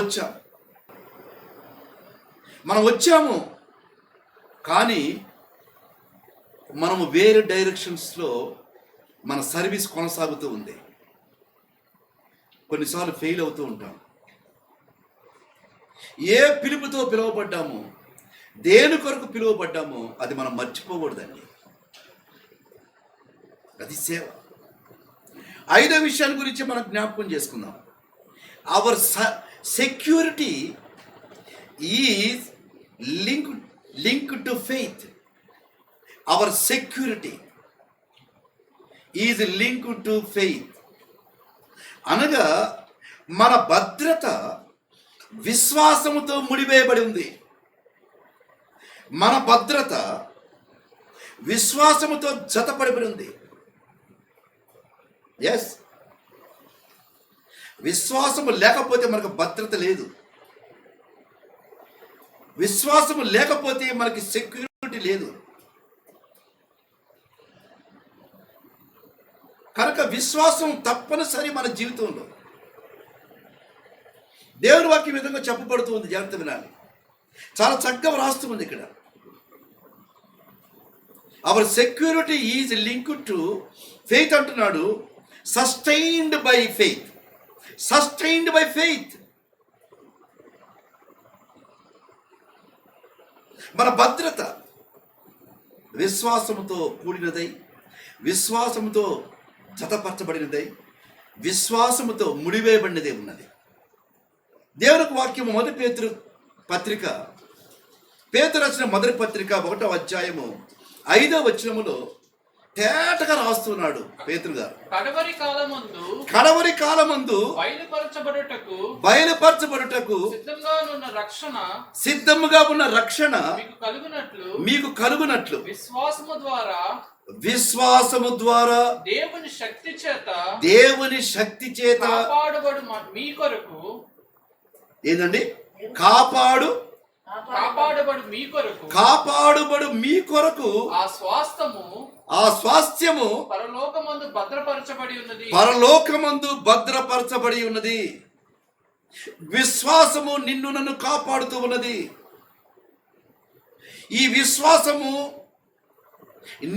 వచ్చాము కానీ మనము వేరే డైరెక్షన్స్లో మన సర్వీస్ కొనసాగుతూ ఉంది. కొన్నిసార్లు ఫెయిల్ అవుతూ ఉంటాం. ఏ పిలుపుతో పిలువబడ్డామో, దేని కొరకు పిలువబడ్డామో అది మనం మర్చిపోకూడదండి. అది సేవ. 5వ విషయాన్ని గురించి మనం జ్ఞాపకం చేసుకుందాం. Our security is link to faith. Our security is link to faith అనగా మన భద్రత విశ్వాసముతో ముడివేయబడి ఉంది. మన భద్రత విశ్వాసముతో జతపడిబడి ఉంది. ఎస్, విశ్వాసము లేకపోతే మనకు భద్రత లేదు. విశ్వాసము లేకపోతే మనకి సెక్యూరిటీ లేదు. కనుక విశ్వాసం తప్పనిసరి మన జీవితంలో. దేవుని వాక్యం విధంగా చెప్పబడుతూ ఉంది, జాగ్రత్త వినాలి. చాలా చక్కగా వ్రాస్తూ ఉంది ఇక్కడ. Our security is link to faith అంటున్నాడు. Sustained by faith. Sustained by faith. మన భద్రత విశ్వాసముతో కూడినదై, విశ్వాసముతో జతపరచబడినదై, విశ్వాసముతో ముడివేయబడినదే ఉన్నది. దేవునికి వాక్యము మొదటి పేతురు పత్రిక, పేతురు రాసిన మొదటి పత్రిక 1వ అధ్యాయము 5వ వచనములో తేటగా రాస్తున్నాడు పేతురు గారు. కడవరి కాలమందు బయలుపరచబడుటకు సిద్ధముగా ఉన్న రక్షణ మీకు కలుగునట్లు విశ్వాసము ద్వారా దేవుని శక్తి చేత మీ కొరకు ఏందండి? కాపాడుబడు మీ కొరకు ఆ స్వాస్థ్యము పరలోకమందు భద్రపరచబడి ఉన్నది. విశ్వాసము నిన్ను నన్ను కాపాడుతూ ఉన్నది. ఈ విశ్వాసము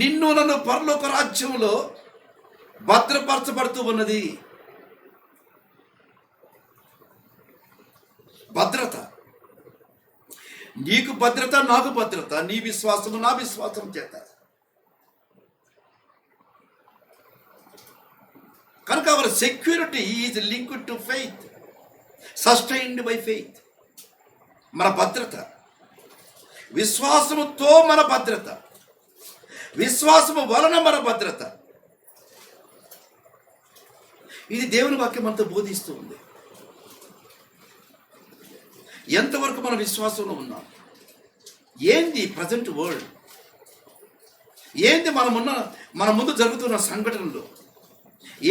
నిన్ను నన్ను పరలోక రాజ్యములో భద్రపరచబడుతూ ఉన్నది. భద్రత, నీకు భద్రత, నాకు భద్రత, నీ విశ్వాసము నా విశ్వాసం చేత. కనుక our security is linked to faith, sustained by faith. మన భద్రత విశ్వాసముతో, మన భద్రత విశ్వాసము వలన మన భద్రత. ఇది దేవుని వాక్యం అంతా బోధిస్తూ ఉంది. ఎంతవరకు మన విశ్వాసంలో ఉన్నాం? ఏంది ప్రజెంట్ వరల్డ్? ఏంది మన ముందు జరుగుతున్న సంఘటనలు?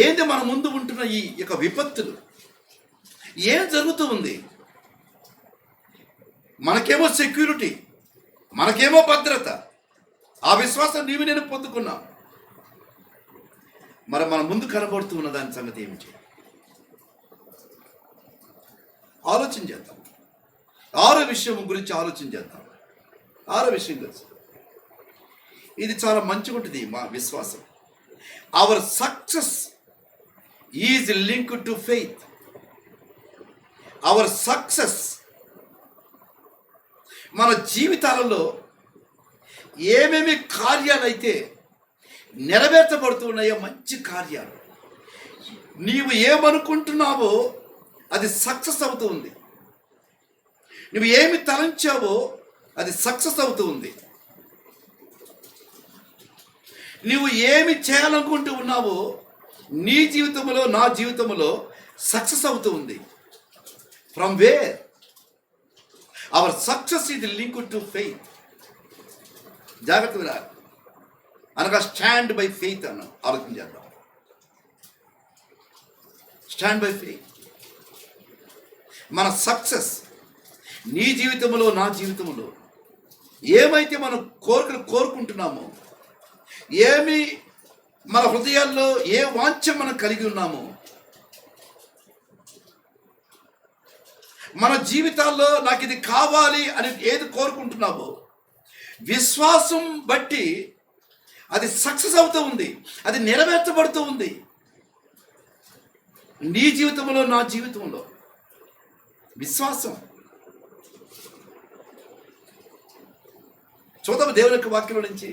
ఏంది మన ముందు ఉంటున్న ఈ యొక్క విపత్తులు? ఏం జరుగుతూ ఉంది? మనకేమో సెక్యూరిటీ, మనకేమో భద్రత. ఆ విశ్వాసం నీవు నేను పొందుకున్నాం. మరి మన ముందు కనబడుతూ ఉన్న దాని సంగతి ఏమిటి? ఆలోచన చేద్దాం. 6వ విషయం గురించి ఆలోచన చేద్దాం. 6వ విషయం గురించి, ఇది చాలా మంచిగా ఉంటుంది మా విశ్వాసం. Our success is linked to faith. Our success, మన జీవితాలలో ఏమేమి కార్యాలైతే నెరవేర్చబడుతున్నాయో, మంచి కార్యాలు, నీవు ఏమనుకుంటున్నావో అది సక్సెస్ అవుతూ ఉంది. నువ్వు ఏమి తలంచావో అది సక్సెస్ అవుతూ ఉంది. నువ్వు ఏమి చేయాలనుకుంటూ ఉన్నావో నీ జీవితంలో, నా జీవితంలో సక్సెస్ అవుతూ ఉంది. From where? Our success is linked to faith. జాగ్రత్తగా అనగా స్టాండ్ బై ఫెయిత్ అన్న ఆలోచన చేద్దాం. Stand by faith. మన సక్సెస్ నీ జీవితంలో, నా జీవితంలో ఏమైతే మనం కోరుకుంటున్నామో, ఏమి మన హృదయాల్లో ఏ వాంఛ మనం కలిగి ఉన్నామో, మన జీవితాల్లో నాకు ఇది కావాలి అని ఏది కోరుకుంటున్నావో, విశ్వాసం బట్టి అది సక్సెస్ అవుతూ ఉంది, అది నెరవేర్చబడుతూ ఉంది. నీ జీవితంలో, నా జీవితంలో విశ్వాసం. చూద్దాం దేవుని యొక్క వాక్యం నుంచి.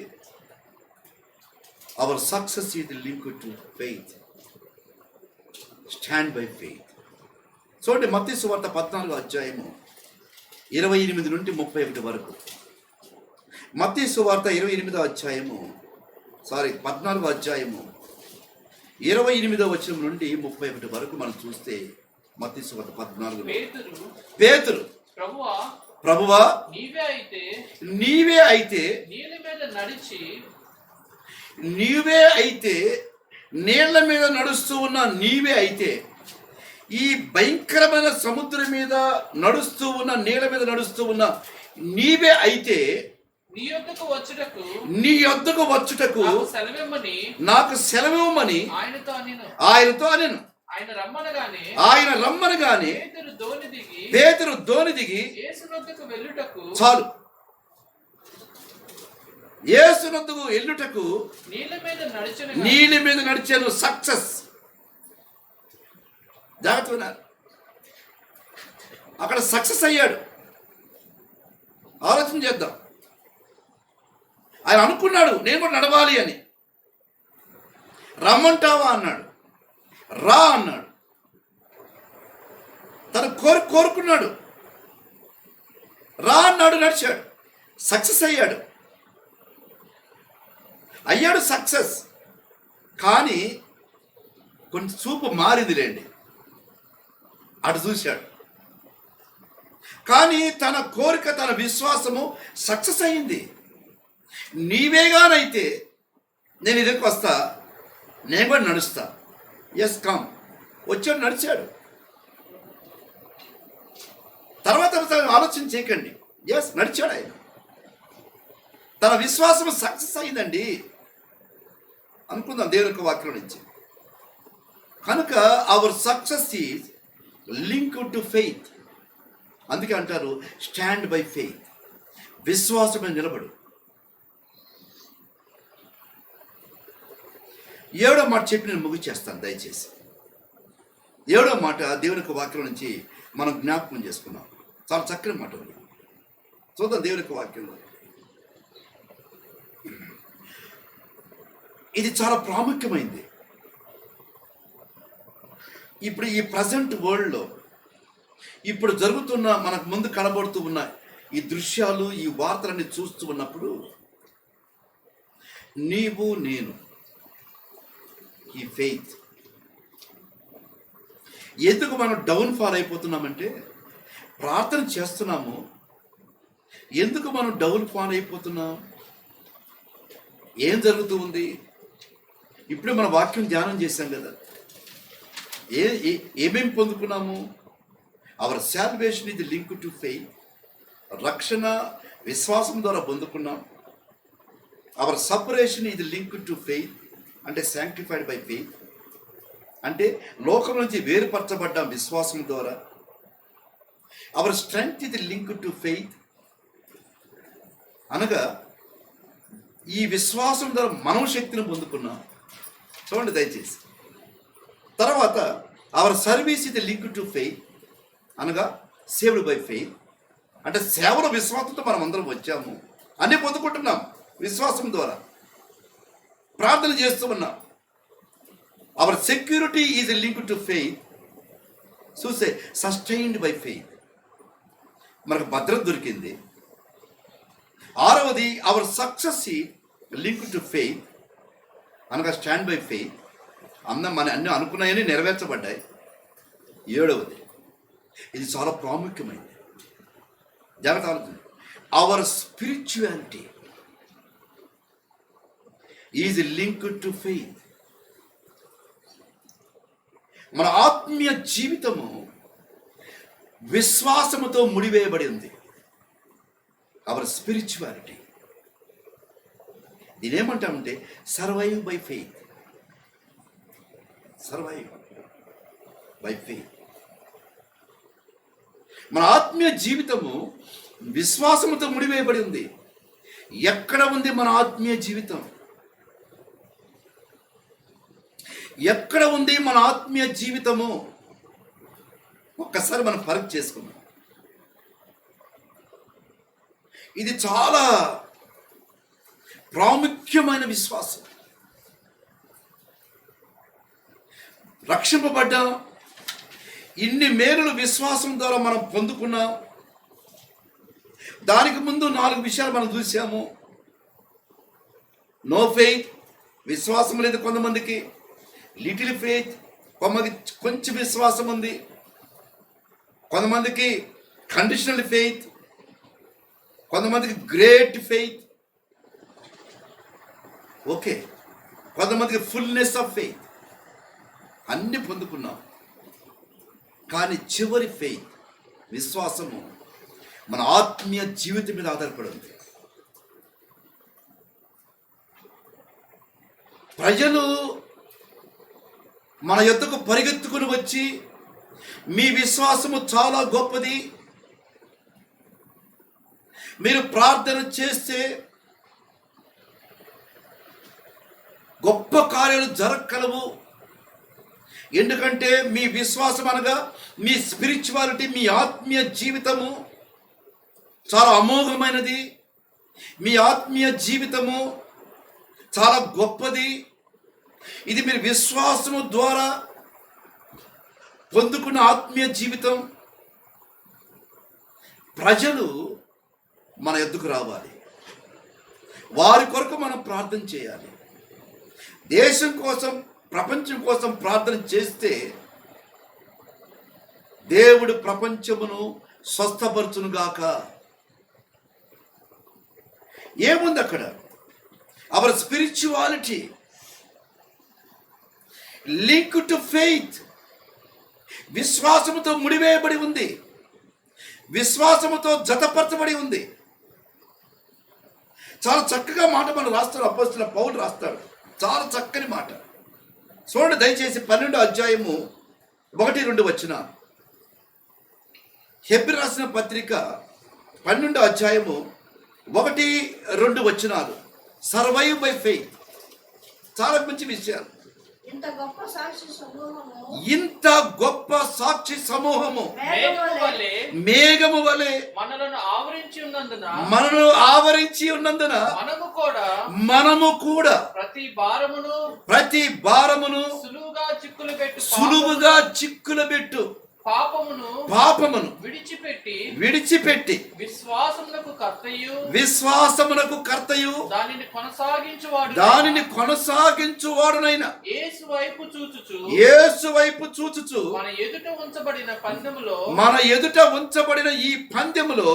Our success is linked to faith. Stand by faith. చూడండి, మత్తయి సువార్త 14వ అధ్యాయము 28 నుండి 31 వరకు. మత్తయి సువార్త 28వ అధ్యాయము 14వ అధ్యాయము 28వ వచనం నుండి 31 వరకు మనం చూస్తే, మత్తయి సువార్త 14. పేతురు, ప్రభువా నీవే అయితే నీళ్ల మీద నడుస్తూ ఉన్న నీవే అయితే, ఈ భయంకరమైన సముద్రం మీద నడుస్తూ ఉన్న, నీళ్ళ మీద నడుస్తూ ఉన్న నీవే అయితే, నీ యొద్దకు వచ్చుటకు నాకు సెలవివ్వమని ఆయనతో అనెను. ఆయన రమ్మనగానే పేతురు దోణి దిగి, చాలు, యేసునొద్దకు వెళ్ళుటకు నీళ్ళ మీద నడిచాను. సక్సెస్. జాగ్రత్త, అక్కడ సక్సెస్ అయ్యాడు. ఆలోచన చేద్దాం. ఆయన అనుకున్నాడు నేను కూడా నడవాలి అని. రమ్మంటావా అన్నాడు. రా అన్నాడు. తను కోరుకున్నాడు, రా అన్నాడు, నడిచాడు, సక్సెస్ అయ్యాడు సక్సెస్. కానీ కొంచెం చూపు మారిందిలేండి, అటు చూశాడు. కానీ తన కోరిక, తన విశ్వాసము సక్సెస్ అయింది. నీవేగానైతే నేను ఇక్కడికి వస్తా, నేను కూడా నడుస్తా. ఎస్ కమ్, వచ్చాడు, నడిచాడు. తర్వాత ఆలోచన చేయకండి, ఎస్ నడిచాడు ఆయన. తన విశ్వాసం సక్సెస్ అయిందండి అనుకుందాం దేవుని యొక్క వాక్యం నుంచి. కనుక our success is linked to faith. అందుకే అంటారు స్టాండ్ బై ఫెయిత్, విశ్వాసమే నిలబడు. 7వ మాట చెప్పి నేను ముగిచేస్తాను దయచేసి. 7వ మాట దేవుని యొక్క వాక్యం నుంచి మనం జ్ఞాపకం చేసుకున్నాం. చాలా చక్కని మాట ఉంది, చూద్దాం దేవుని యొక్క వాక్యంలో. ఇది చాలా ప్రాముఖ్యమైంది. ఇప్పుడు ఈ ప్రజెంట్ వరల్డ్లో ఇప్పుడు జరుగుతున్న, మనకు ముందు కనబడుతూ ఉన్న ఈ దృశ్యాలు, ఈ వార్తలన్నీ చూస్తూ ఉన్నప్పుడు నీవు నేను ఈ ఫెయిత్ ఎందుకు మనం డౌన్ ఫాల్ అయిపోతున్నామంటే, ప్రార్థన చేస్తున్నాము, ఎందుకు మనం డౌన్ ఫాల్ అయిపోతున్నాం? ఏం జరుగుతూ ఉంది? ఇప్పుడు మన వాక్యం ధ్యానం చేశాం కదా, ఏమేమి పొందుకున్నాము? అవర్ సాల్వేషన్ ఇది లింక్ టు ఫెయిత్. రక్షణ విశ్వాసం ద్వారా పొందుకున్నాం. అవర్ సపరేషన్ ఇది లింక్ టు ఫెయిత్, అంటే శాంక్టిఫైడ్ బై ఫెయిత్, అంటే లోకం నుంచి వేరుపరచబడ్డాం విశ్వాసం ద్వారా. అవర్ స్ట్రెంగ్త్ ఇది లింక్ టు ఫెయిత్, అనగా ఈ విశ్వాసం ద్వారా మనం శక్తిని పొందుకున్నాం. చూడండి దయచేసి. తర్వాత అవర్ సర్వీస్ ఇది లింక్ టు ఫెయిత్, అనగా సేవ్డ్ బై ఫెయిత్, అంటే సేవల విశ్వాసంతో మనం అందరం వచ్చాము, అన్నీ పొందుకుంటున్నాం విశ్వాసం ద్వారా, ప్రార్థన చేస్తూ ఉన్నాం. Our security is link to faith, చూసే సస్టైన్డ్ బై ఫెయిత్, మనకు భద్రత దొరికింది. 6వది our success link to faith, అనగా స్టాండ్ బై ఫెయిత్, మన అన్ని అనుకున్నాయని నెరవేర్చబడ్డాయి. 7వది, ఇది చాలా ప్రాముఖ్యమైనది, జాగ్రత్త ఆలోచన. Our spirituality is link to faith, మన ఆత్మీయ జీవితము విశ్వాసముతో ముడివేయబడి ఉంది. అవర్ స్పిరిచువాలిటీ, దీనేమంటామంటే survive by faith, survive by faith. మన ఆత్మీయ జీవితము విశ్వాసముతో ముడివేయబడి ఉంది. ఎక్కడ ఉంది మన ఆత్మీయ జీవితం? ఎక్కడ ఉంది మన ఆత్మీయ జీవితము? ఒక్కసారి మనం పరీక్ష చేసుకుందాం. ఇది చాలా ప్రాముఖ్యమైన విశ్వాసం. రక్షింపబడ్డాం, ఇన్ని మేలులు విశ్వాసం ద్వారా మనం పొందుకున్నాం. దానికి ముందు 4 విషయాలు మనం చూసాము. నో ఫెయిత్, విశ్వాసం లేదు కొంతమందికి. లిటిల్ ఫెయిత్, కొంచెం విశ్వాసం ఉంది. కొంతమందికి కండిషనల్ ఫెయిత్, కొంతమందికి గ్రేట్ ఫెయిత్, ఓకే, కొంతమందికి ఫుల్నెస్ ఆఫ్ ఫెయిత్. అన్ని పొందుకున్నాం. కానీ చివరి ఫెయిత్, విశ్వాసము మన ఆత్మీయ జీవితం మీద ఆధారపడి ఉంది. ప్రజలు మన యొద్దకు పరిగెత్తుకుని వచ్చి, మీ విశ్వాసము చాలా గొప్పది, మీరు ప్రార్థన చేస్తే గొప్ప కార్యాలు జరగగలవు, ఎందుకంటే మీ విశ్వాసం అనగా మీ స్పిరిచువాలిటీ, మీ ఆత్మీయ జీవితము చాలా అమోఘమైనది, మీ ఆత్మీయ జీవితము చాలా గొప్పది, ఇది మీరు విశ్వాసము ద్వారా పొందుకున్న ఆత్మీయ జీవితం ప్రజలు మన ఎద్దుకు రావాలి. వారి కొరకు మనం ప్రార్థన చేయాలి. దేశం కోసం, ప్రపంచం కోసం ప్రార్థన చేస్తే దేవుడు ప్రపంచమును స్వస్థపరచునుగాక. ఏముంది అక్కడ? Hour spirituality link to faith, విశ్వాసముతో ముడివేయబడి ఉంది, విశ్వాసముతో జతపరచబడి ఉంది. చాలా చక్కగా మాట మనం రాస్తాడు, అపోస్తలుడైన పౌలు రాస్తాడు. చాలా చక్కని మాట. చూడండి దయచేసి 12వ అధ్యాయము 1-2 వచనాలు. హెబ్రీ రాసిన పత్రిక 12వ అధ్యాయము 1-2 వచనాలు. Survive by faith. చాలా మంచి విషయాలు. ఇంత గొప్ప సాక్షి సమూహము మేఘము వలె మనలను ఆవరించి ఉన్నందున మనము కూడా ప్రతి భారమును సులువుగా చిక్కులు పెట్టు పాపమును విడిచిపెట్టి విశ్వాసమునకు కర్తయు దానిని కొనసాగించువాడునైన యేసు వైపు చూచుచు మన ఎదుట ఉంచబడిన ఈ పందెములో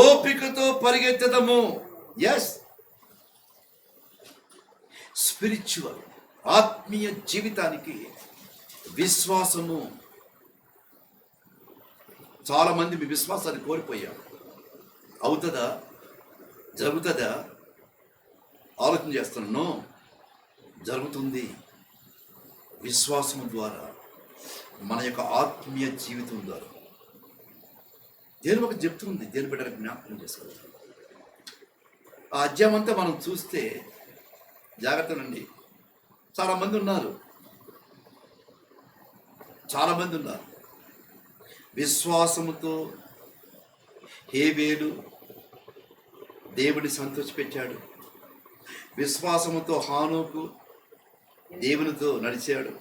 ఓపికతో పరిగెత్తదము. ఎస్, స్పిరిచువల్ ఆత్మీయ జీవితానికి విశ్వాసము. చాలా మంది మీ విశ్వాసాన్ని కోల్పోయారు. అవుతుందా, జరుగుతుందా ఆలోచన చేస్తున్నాను. జరుగుతుంది. విశ్వాసము ద్వారా, మన యొక్క ఆత్మీయ జీవితం ద్వారా దేని ఒక చెప్తుంది. దేని బిడ్డ జ్ఞాపకం చేసుకోవాలి. ఆ అధ్యాయం అంతా మనం చూస్తే జాగ్రత్తనండి. చాలామంది ఉన్నారు విశ్వాసముతో హేబేలు దేవుని సంతోషపెట్టాడు. విశ్వాసముతో హానోకు దేవునితో నడిచాడు.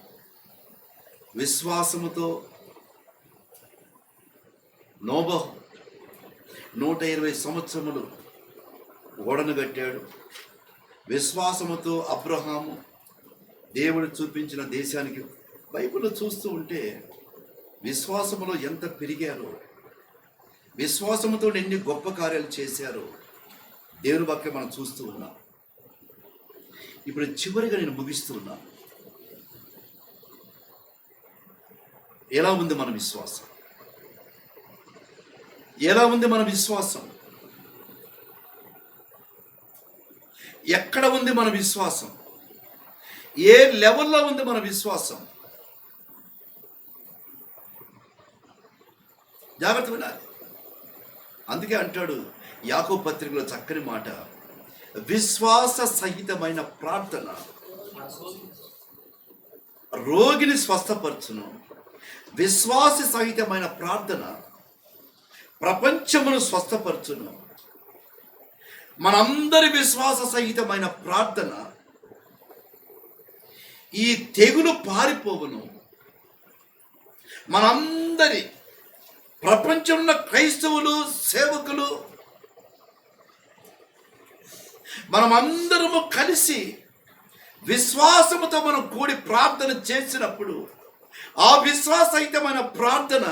విశ్వాసముతో నోబహు 120 సంవత్సరములు ఓడను కట్టాడు. విశ్వాసముతో అబ్రహాము దేవుడు చూపించిన దేశానికి. బైబిల్లో చూస్తూ ఉంటే విశ్వాసములో ఎంత పెరిగారో, విశ్వాసముతో ఎన్ని గొప్ప కార్యాలు చేశారో దేవుని వాక్యం మనం చూస్తూ ఉన్నాం. ఇప్పుడు చివరిగా నేను ముగిస్తూ ఉన్నాను. ఎలా ఉంది మన విశ్వాసం? ఎలా ఉంది మన విశ్వాసం? ఎక్కడ ఉంది మన విశ్వాసం? ఏ లెవెల్లో ఉంది మన విశ్వాసం? జాగ్రత్త వినాలి. అందుకే అంటాడు యాకోబు పత్రికలో చక్కని మాట, విశ్వాస సహితమైన ప్రార్థన రోగిని స్వస్థపరచును. విశ్వాస సహితమైన ప్రార్థన ప్రపంచమును స్వస్థపరచును. మనందరి విశ్వాస సహితమైన ప్రార్థన ఈ తెగులు పారిపోవును. మనందరి ప్రపంచంలో క్రైస్తవులు, సేవకులు, మనమందరము కలిసి విశ్వాసముతో మనం కూడి ప్రార్థన చేసినప్పుడు ఆ విశ్వాసహితమైన ప్రార్థన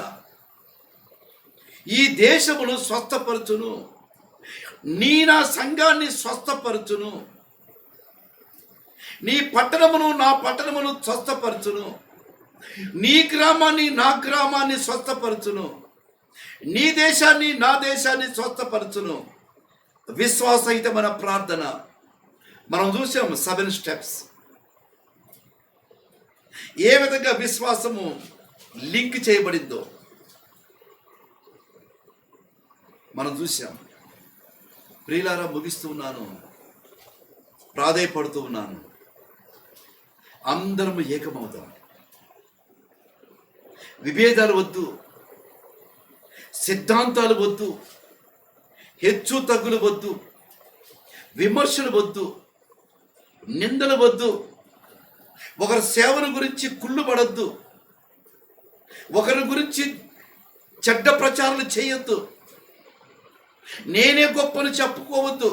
ఈ దేశమును స్వస్థపరచును. నా సంఘాన్ని స్వస్థపరచును. నీ పట్టణమును నా పట్టణమును స్వస్థపరచును. నీ గ్రామాన్ని నా గ్రామాన్ని స్వస్థపరచును. నీ దేశాన్ని నా దేశాన్ని స్వస్థపరచును. విశ్వాసహితమైన ప్రార్థన మనం చూసాము. 7 స్టెప్స్. ఏ విధంగా విశ్వాసము లింక్ చేయబడిందో మనం చూసాం. ప్రియులారా, ముగిస్తూ ఉన్నాను, ప్రాధేయపడుతూ ఉన్నాను. అందరం ఏకమవుతాం. విభేదాలు వద్దు, సిద్ధాంతాలు వద్దు, హెచ్చు తగ్గులు వద్దు, విమర్శలు వద్దు, నిందలు వద్దు, ఒకరి సేవను గురించి కుళ్ళు పడద్దు. ఒకరి గురించి చెడ్డ ప్రచారాలు చేయొద్దు. నేనే గొప్పని చెప్పుకోవద్దు.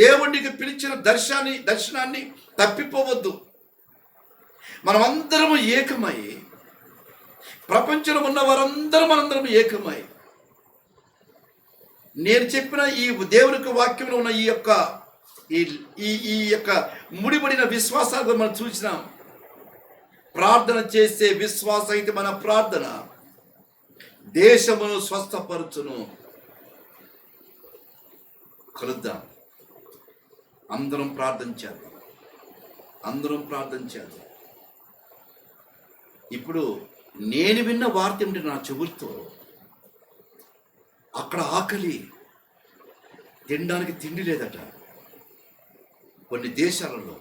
దేవుడికి పిలిచిన దర్శనాన్ని తప్పిపోవద్దు. మనమందరము ఏకమై, ప్రపంచంలో ఉన్న వారందరూ మనందరం ఏకమై, నేను చెప్పిన ఈ దేవునికి వాక్యంలో ఉన్న ఈ యొక్క ముడిపడిన విశ్వాసాలు మనం చూసినాం. ప్రార్థన చేసే విశ్వాసహితమైన ప్రార్థన దేశమును స్వస్థపరచును. కలుద్దాం. అందరం ప్రార్థన చేద్దాం. ఇప్పుడు నేను విన్న వార్త ఏమిటి నా చెవులతో, అక్కడ ఆకలి, తినడానికి తిండి లేదట. కొన్ని దేశాలలో,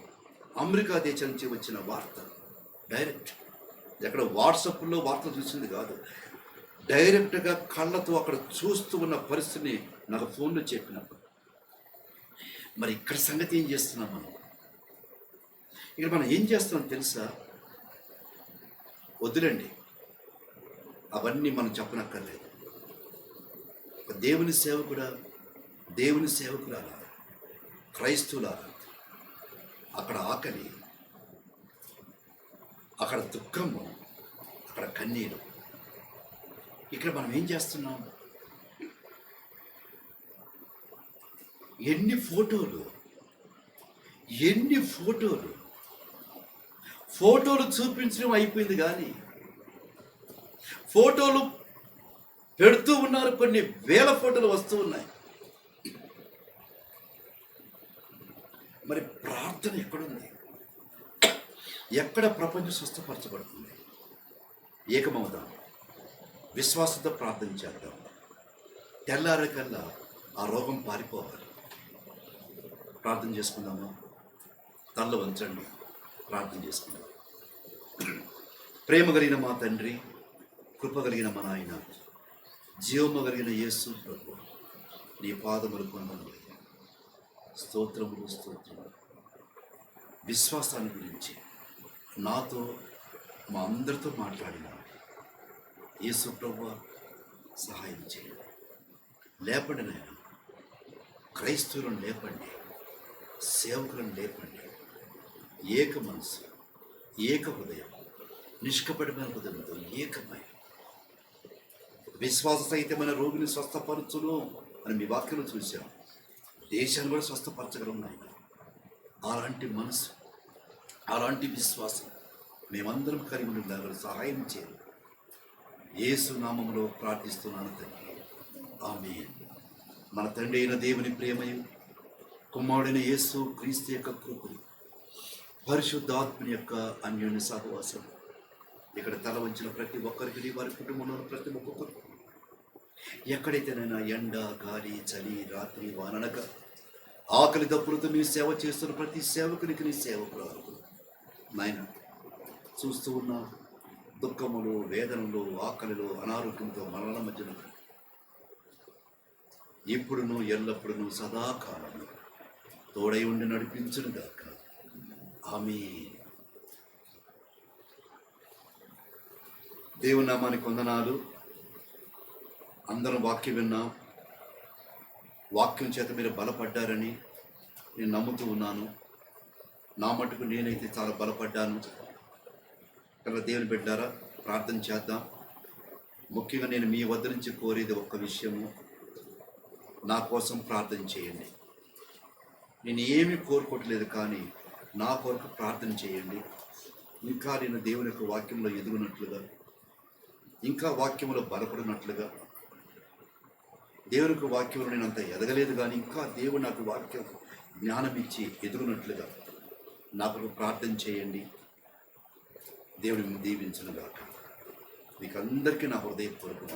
అమెరికా దేశం నుంచి వచ్చిన వార్త డైరెక్ట్, ఎక్కడ వాట్సాప్లో వార్త చూసింది కాదు, డైరెక్ట్గా కళ్ళతో అక్కడ చూస్తూ ఉన్న పరిస్థితిని నాకు ఫోన్లో చెప్పినప్పుడు, మరి ఇక్కడ సంగతి ఏం చేస్తున్నాం మనం? ఇక్కడ మనం ఏం చేస్తున్నాం తెలుసా? వద్దులండి, అవన్నీ మనం చెప్పనక్కర్లేదు. దేవుని సేవకురాలా, క్రైస్తవులారా, అక్కడ ఆకలి, అక్కడ దుఃఖము, అక్కడ కన్నీరు. ఇక్కడ మనం ఏం చేస్తున్నాం? ఎన్ని ఫోటోలు చూపించడం అయిపోయింది, కానీ ఫోటోలు పెడుతూ ఉన్నారు. కొన్ని వేల ఫోటోలు వస్తూ ఉన్నాయి. మరి ప్రార్థన ఎక్కడుంది? ఎక్కడ ప్రపంచం స్వస్థపరచబడుతుంది? ఏకమవుదాం, విశ్వాసంతో ప్రార్థన చేద్దాం. తెల్లారకల్లా ఆ రోగం పారిపోవాలి. ప్రార్థన చేసుకుందాము. తల్ల వంచండి, ప్రార్థన చేసుకుందాం. ప్రేమ కలిగిన మా తండ్రి, కృప కలిగిన మా నాయన, జీవము కలిగిన యేసు ప్రభు, నీ పాదములు పొందము. స్తోత్రములు. విశ్వాసాన్ని గురించి నాతో, మా అందరితో మాట్లాడిన యేసు ప్రభు సహాయం చేయండి. లేపండి నాయన, క్రైస్తవులను లేపండి, సేవకులను లేపండి. ఏక మనసు, ఏక హృదయం, నిష్కపటమైన హృదయంతో ఏకమై విశ్వాస సహితమైన రోగిని స్వస్థపరచును అని మీ వాక్యంలో చూశాం. దేశాన్ని కూడా స్వస్థపరచగలం నాయన. అలాంటి మనసు, అలాంటి విశ్వాసం మేమందరం కలిగి ఉండేలాగా సహాయం చేయాలి. యేసు నామములో ప్రార్థిస్తున్నాను తండ్రి, ఆమేన్. మన తండ్రి అయిన దేవుని ప్రేమయు, కుమారుడైన యేసు క్రీస్తు యొక్క కృపయు, పరిశుద్ధాత్మని యొక్క అన్యోన్య సహవాసం ఇక్కడ తల వంచిన ప్రతి ఒక్కరికి, వారి కుటుంబంలో ప్రతి ఒక్కొక్కరు, ఎక్కడైతేనైనా ఎండ, గాలి, చలి, రాత్రి, వాననక ఆకలి దప్పులతో నీ సేవ చేస్తున్న ప్రతి సేవకునికి నీ సేవకురాలు నాయన, చూస్తూ ఉన్న దుఃఖములు, వేదనలు, ఆకలిలో, అనారోగ్యంతో మరణల మధ్యన ఇప్పుడును ఎల్లప్పుడును సదాకాలము తోడై ఉండి నడిపించును గాక. ఆమేన్. దేవుని నామానికి వందనాలు. అందరం వాక్యం విన్నాం. వాక్యం చేత మీరు బలపడ్డారని నేను నమ్ముతూ ఉన్నాను. నా మటుకు నేనైతే చాలా బలపడ్డాను. కనుక దేవుని బిడ్డారా, ప్రార్థన చేద్దాం. ముఖ్యంగా నేను మీ వద్ద నుంచి కోరేది ఒక్క విషయము, నా కోసం ప్రార్థన చేయండి. నేను ఏమీ కోరుకోవట్లేదు, కానీ నా కొరకు ప్రార్థన చేయండి. ఇంకా నేను దేవుని యొక్క వాక్యంలో ఎదుగునట్లుగా, ఇంకా వాక్యంలో బలపడినట్లుగా. దేవుని యొక్క వాక్యంలో నేను అంత ఎదగలేదు, కానీ ఇంకా దేవుడు నాకు వాక్యం జ్ఞానం ఇచ్చి ఎదుగునట్లుగా నాకు ప్రార్థన చేయండి. దేవుడిని దీవించునుగాక. మీకు అందరికీ నా హృదయపూర్వక